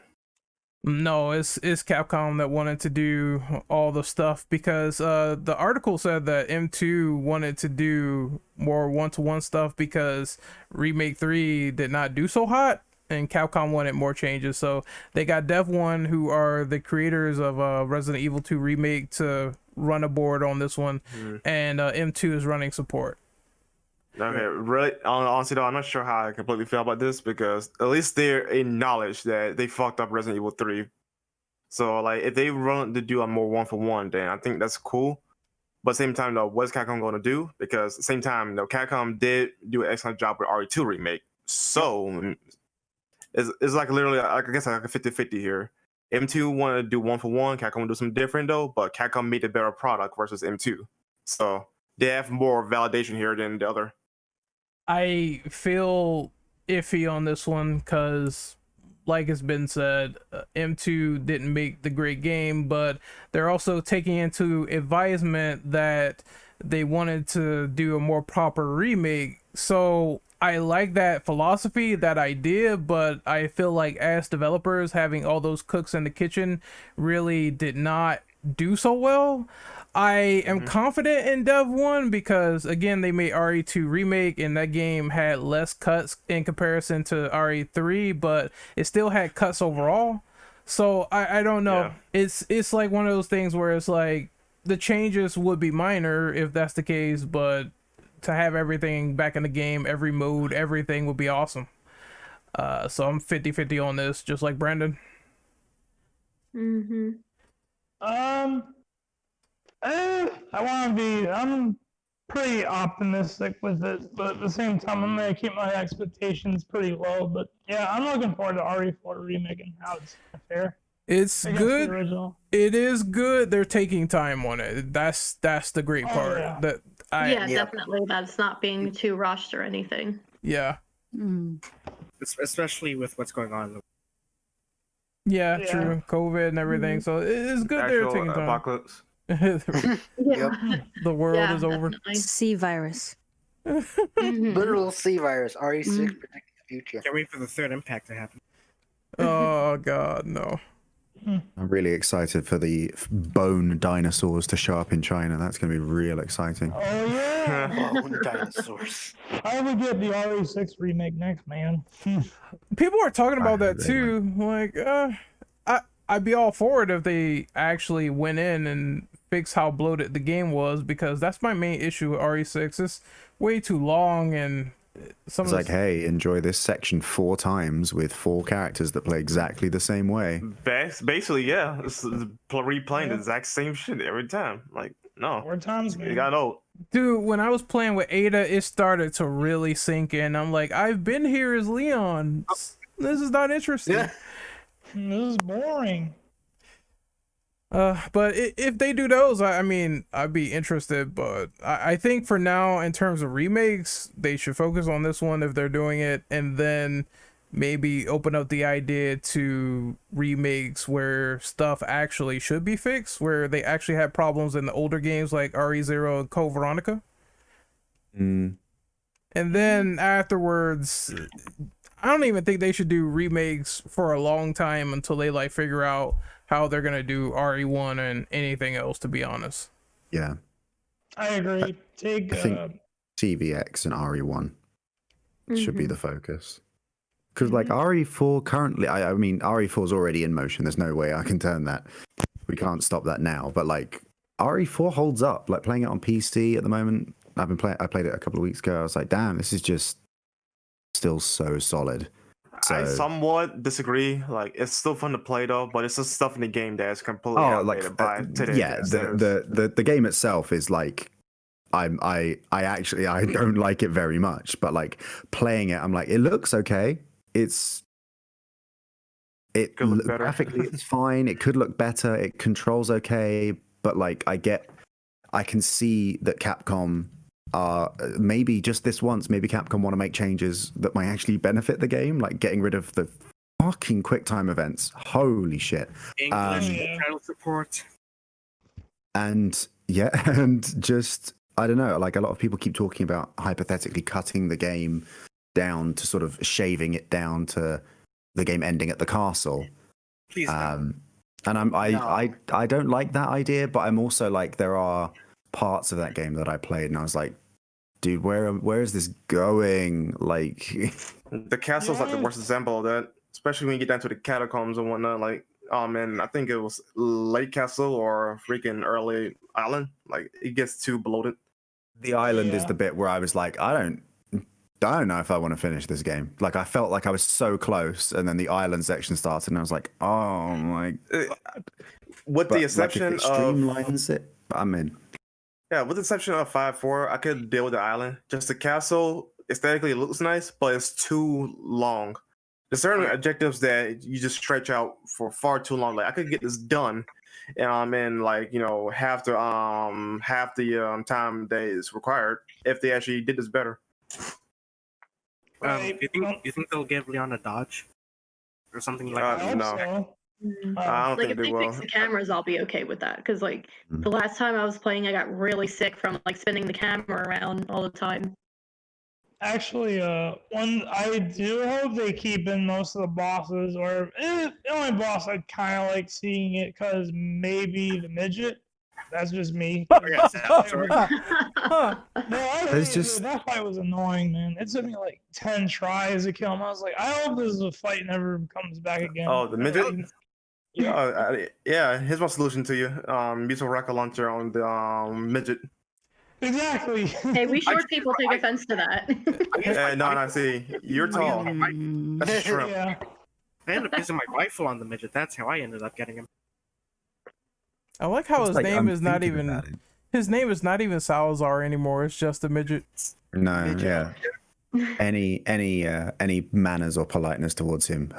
No, it's Capcom that wanted to do all the stuff because the article said that M2 wanted to do more one-to-one stuff because Remake 3 did not do so hot, and Capcom wanted more changes. So they got Dev 1, who are the creators of Resident Evil 2 Remake, to run a board on this one, and M2 is running support. Okay, really, honestly though, I'm not sure how I completely feel about this because at least they acknowledge that they fucked up Resident Evil 3. So like, if they run to do a more one-for-one, then I think that's cool. But at the same time though, what's Capcom going to do? Because at the same time, though, Capcom did do an excellent job with RE2 Remake. So it's like literally, I guess like a 50-50 here. M2 wanted to do one-for-one, Capcom would do something different though, but Capcom made a better product versus M2. So they have more validation here than the other. I feel iffy on this one because, like it's been said, M2 didn't make the great game, but they're also taking into advisement that they wanted to do a more proper remake. So I like that philosophy, that idea, but I feel like as developers, having all those cooks in the kitchen really did not do so well. I am confident in Dev 1 because, again, they made RE2 Remake and that game had less cuts in comparison to RE3, but it still had cuts overall. So I don't know. Yeah. It's like one of those things where it's like the changes would be minor if that's the case, but to have everything back in the game, every mode, everything would be awesome. So I'm 50-50 on this, just like Brandon. I'm pretty optimistic with it, but at the same time, I'm gonna keep my expectations pretty low. But yeah, I'm looking forward to RE4 Remake and how it's fair. It's good. It is good. They're taking time on it. That's the great part. Yeah. Definitely. That's not being too rushed or anything. Yeah. Especially with what's going on. Yeah, true. COVID and everything. So it's good they're taking time. Apocalypse. The world is over. C virus. Literal C virus. RE6 predicting the future. Can't wait for the third impact to happen. Oh God, no. I'm really excited for the bone dinosaurs to show up in China. That's going to be real exciting. Oh yeah, bone dinosaurs. I would get the RE6 remake next, man. People are talking about that too. Like, I'd be all for it if they actually went in and fixed how bloated the game was, because that's my main issue with RE6. It's way too long, and it's like, hey, enjoy this section 4 times with 4 characters that play exactly the same way. Basically, yeah. It's replaying the exact same shit every time. Like, no. 4 times, man. You got old. Dude, when I was playing with Ada, it started to really sink in. I'm like, I've been here as Leon. This is not interesting. Yeah. This is boring. But if they do those, I mean, I'd be interested. But I think for now, in terms of remakes, they should focus on this one if they're doing it, and then maybe open up the idea to remakes where stuff actually should be fixed, where they actually had problems in the older games like RE0 and Code Veronica. And then afterwards, I don't even think they should do remakes for a long time until they like figure out how they're gonna do RE1 and anything else. To be honest. Yeah. I agree. I think TVX and RE1 should be the focus. Because like RE4 currently, I mean RE4 is already in motion. There's no way I can turn that. We can't stop that now. But like RE4 holds up. Like playing it on PC at the moment. I played it a couple of weeks ago. I was like, damn, this is just still so solid. So, I somewhat disagree. Like it's still fun to play though, but it's just stuff in the game that is completely outdated by today. Yeah, the game itself is like I actually don't like it very much, but like playing it, I'm like, it looks okay. Graphically it's fine. It could look better. It controls okay, but like I can see that Capcom maybe just this once, maybe Capcom want to make changes that might actually benefit the game, like getting rid of the fucking QuickTime events. Holy shit. English title support. And yeah, and just I don't know, like a lot of people keep talking about hypothetically cutting the game down to sort of shaving it down to the game ending at the castle. Please. And I don't like that idea, but I'm also like there are parts of that game that I played and I was like, dude, where is this going? Like the castle's like the worst example of that, especially when you get down to the catacombs and whatnot. Like, oh man, I think it was late castle or freaking early island. Like it gets too bloated. The island is the bit where I was like, I don't know if I want to finish this game. Like I felt like I was so close, and then the island section started, and I was like, oh my god. With the exception like if it streamlines it, I'm in. Yeah, with the exception of 5-4, I could deal with the island. Just the castle, aesthetically it looks nice, but it's too long. There's certain objectives that you just stretch out for far too long. Like I could get this done, in like half the time that is required if they actually did this better. You think they'll give Leon a dodge or something like that? No. So. I don't like think if they will. fix the cameras, I'll be okay with that. Because like the last time I was playing, I got really sick from like spinning the camera around all the time. Actually, one I do hope they keep in most of the bosses, or the only boss I kind of like seeing it because maybe the midget. That's just me. No, that fight was annoying, man. It took me like 10 tries to kill him. I was like, I hope this fight never comes back again. Oh, the midget. Yeah, here's my solution to you. Use a rocket launcher on the midget. Exactly. Hey, we short people take offense to that. No, see, you're tall. That's a shrimp. Yeah. I ended up using my rifle on the midget. That's how I ended up getting him. I like how his name is not even Salazar anymore. It's just a midget. No, yeah. Any manners or politeness towards him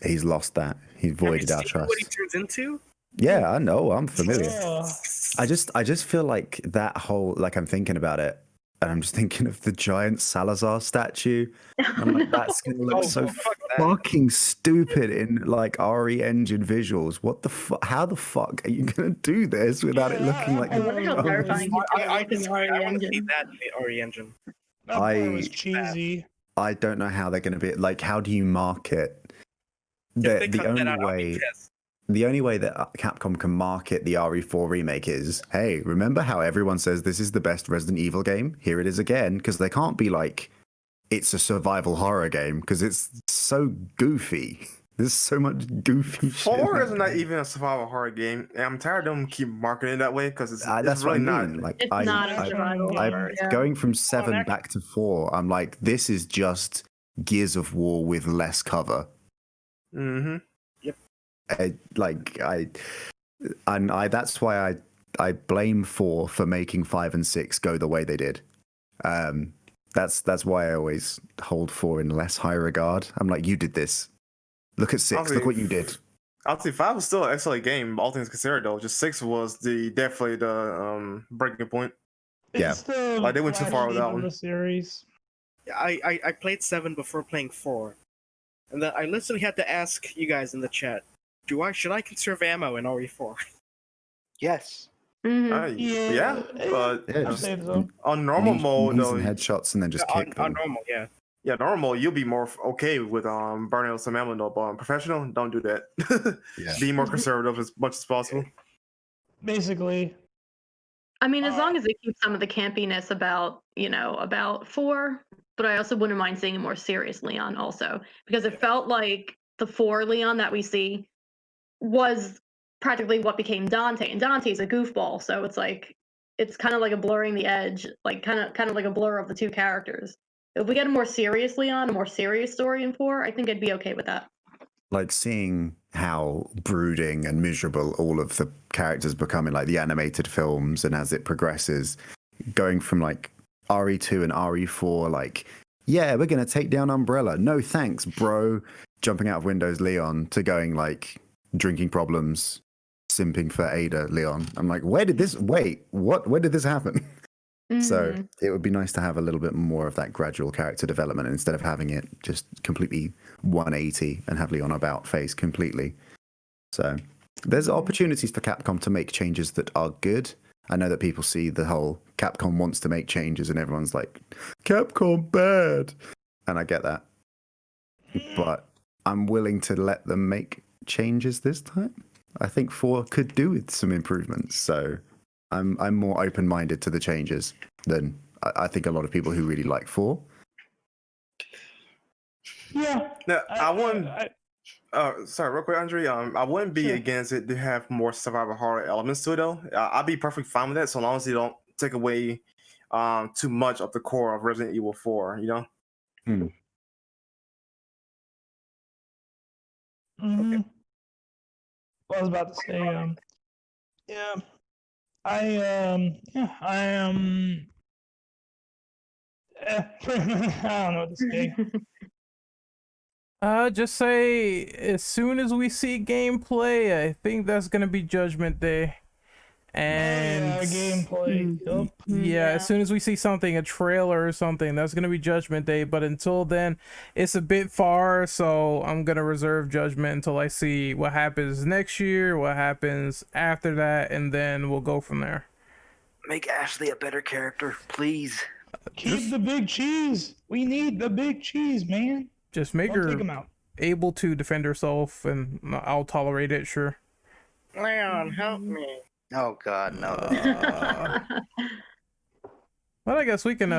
he's lost that. He's voided our trust. What he turns into? Yeah, I know. I'm familiar. Yeah. I just feel like that whole, like I'm thinking about it, and I'm just thinking of the giant Salazar statue. I'm like, that's gonna look so fucking stupid in like RE Engine visuals. What the fuck? How the fuck are you gonna do this without it looking like? I wonder how terrifying I want to see that in the RE Engine. That part was cheesy. I don't know how they're gonna be like. How do you market? The only way that Capcom can market the RE4 remake is, hey, remember how everyone says this is the best Resident Evil game? Here it is again, because they can't be like, it's a survival horror game, because it's so goofy. There's so much goofy shit. 4 is not even a survival horror game, and I'm tired of them keep marketing it that way, because it's really not. Like, it's not a survival horror. Going from 7 back to 4, I'm like, this is just Gears of War with less cover. Mm-hmm. That's why I blame 4 for making 5 and 6 go the way they did. That's why I always hold 4 in less high regard. I'm like, you did this. Look at 6. Look what you did. I'll say 5 was still an excellent game, all things considered. Though, just 6 was definitely the breaking point. Yeah, like they went too far with that one. The series. Yeah, I played 7 before playing 4, and then I literally had to ask you guys in the chat. Should I conserve ammo in RE4? Yes. Yeah, but just on normal mode though, headshots and then just kick them. On normal, yeah. Yeah, normal, you'll be more okay with burning some ammo, though, but professional, don't do that. Yeah. Be more conservative as much as possible. Basically. I mean, as long as they keep some of the campiness about 4, but I also wouldn't mind seeing a more serious Leon also, because it felt like the 4 Leon that we see was practically what became Dante, and Dante's a goofball, so it's like it's kind of like a blurring the edge, like kind of like a blur of the two characters. If we get a more serious Leon, a more serious story in 4, I think I'd be okay with that. Like seeing how brooding and miserable all of the characters become in like the animated films, and as it progresses, going from like RE2 and RE4, like, yeah, we're gonna take down Umbrella. No thanks, bro. Jumping out of windows, Leon, to going like drinking problems, simping for Ada, Leon. I'm like, where did this happen? So it would be nice to have a little bit more of that gradual character development instead of having it just completely 180 and have Leon about face completely. So there's opportunities for Capcom to make changes that are good. I know that people see the whole Capcom wants to make changes and everyone's like, Capcom bad. And I get that. But I'm willing to let them make changes this time. I think 4 could do with some improvements. So I'm more open-minded to the changes than I think a lot of people who really like 4. Yeah. Now, I wouldn't. Sorry, real quick, Andre. I wouldn't be against it to have more survival horror elements to it, though. I'd be perfectly fine with that, so long as they don't take away too much of the core of Resident Evil 4. You know. Okay. Well, I was about to say, yeah. I am. I don't know what to say. Just say as soon as we see gameplay, I think that's gonna be Judgment Day. And gameplay. Yeah, as soon as we see something, a trailer or something, that's gonna be Judgment Day. But until then, it's a bit far, so I'm gonna reserve judgment until I see what happens next year, what happens after that, and then we'll go from there. Make Ashley a better character, please. Keep the big cheese. We need the big cheese, man. Just make Don't take her 'em out. able to defend herself, and I'll tolerate it, sure. Leon, help me. Oh God, no. Well, I guess we can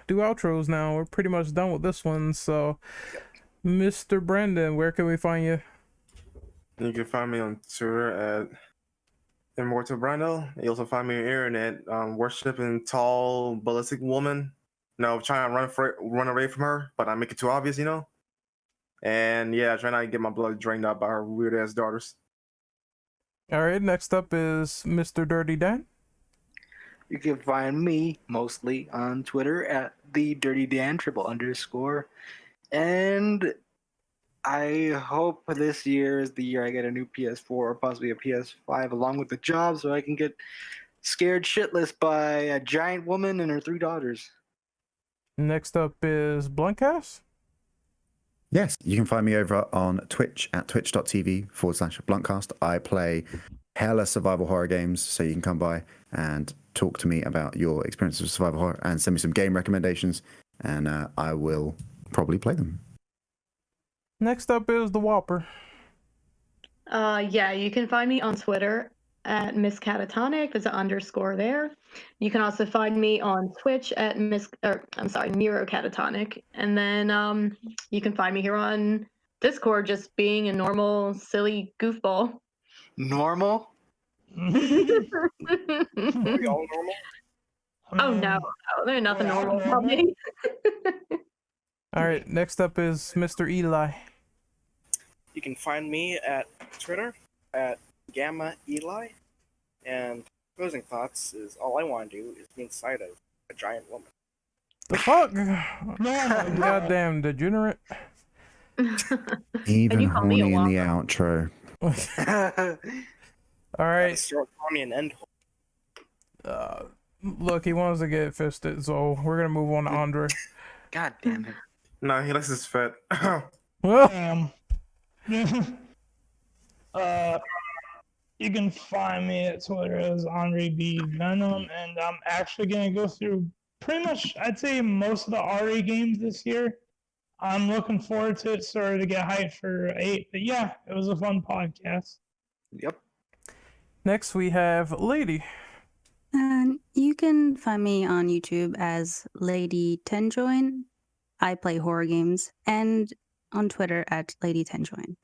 do outros now. We're pretty much done with this one. So, Mr. Brandon, where can we find you? You can find me on Twitter at Immortal Brando. You also find me on the internet worshiping tall ballistic woman. No, trying to run away from her, but I make it too obvious, you know. And yeah, trying not to get my blood drained out by her weird ass daughters. All right, next up is Mr. Dirty Dan. You can find me mostly on Twitter at @TheDirtyDan _. And I hope this year is the year I get a new PS4 or possibly a PS5 along with the job so I can get scared shitless by a giant woman and her 3 daughters. Next up is Bluntcast. Yes, you can find me over on Twitch at twitch.tv/Bluntcast. I play hella survival horror games, so you can come by and talk to me about your experiences with survival horror and send me some game recommendations, and I will probably play them. Next up is the Whopper. Yeah, you can find me on Twitter at Miss Catatonic. There's an underscore there. You can also find me on Twitch at Miro Catatonic. And then you can find me here on Discord just being a normal, silly goofball. Normal? Are we all normal? Oh, no. There's nothing normal about me. All right, next up is Mr. Eli. You can find me at Twitter at Gamma Eli, and closing thoughts is all I want to do is be inside of a giant woman. The fuck? Goddamn degenerate. Even horny in the outro. All right. Start calling me an end hole. Look, he wants to get fisted, so we're gonna move on to Andre. God damn it. Nah, he likes his fat. You can find me at Twitter as Andre B Venom, and I'm actually gonna go through pretty much, I'd say, most of the RE games this year. I'm looking forward to it. Sorry to get hyped for 8, but yeah, it was a fun podcast. Yep. Next, we have Lady. And you can find me on YouTube as Lady Tenjoin. I play horror games, and on Twitter at Lady Tenjoin.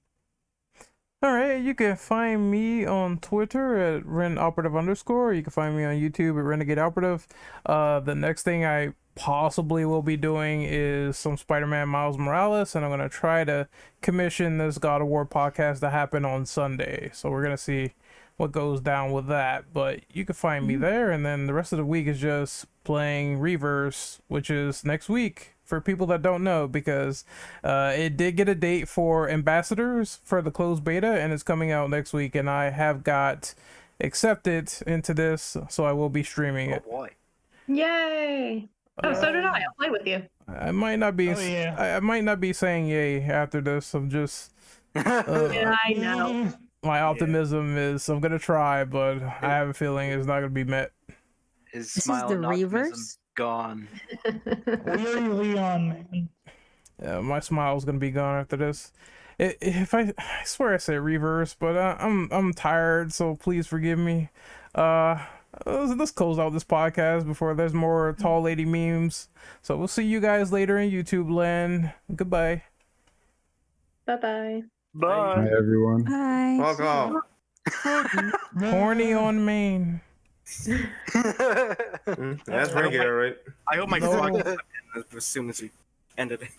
All right, you can find me on Twitter at RenOperative_. You can find me on YouTube at Renegade Operative. The next thing I possibly will be doing is some Spider-Man Miles Morales, and I'm going to try to commission this God of War podcast to happen on Sunday. So we're going to see what goes down with that. But you can find me there, and then the rest of the week is just playing Reverse, which is next week. For people that don't know, because it did get a date for Ambassadors for the closed beta, and it's coming out next week, and I have got accepted into this, so I will be streaming it. Oh boy. Yay! Oh, so did I. I'll play with you. I might not be I might not be saying yay after this. I'm just Yeah, I know. my optimism is I'm gonna try, but I have a feeling it's not gonna be met. His This smile is the and optimism reverse? gone. Weary Leon, man. Yeah, my smile's gonna be gone after this. If I swear I said reverse, but I'm tired, so please forgive me. Let's close out this podcast before there's more tall lady memes. So we'll see you guys later in YouTube land. Goodbye. Bye-bye. Bye. Hi, everyone. Bye. Welcome. Horny on main. That's pretty good, right? I hope my No. clock as soon as you ended it.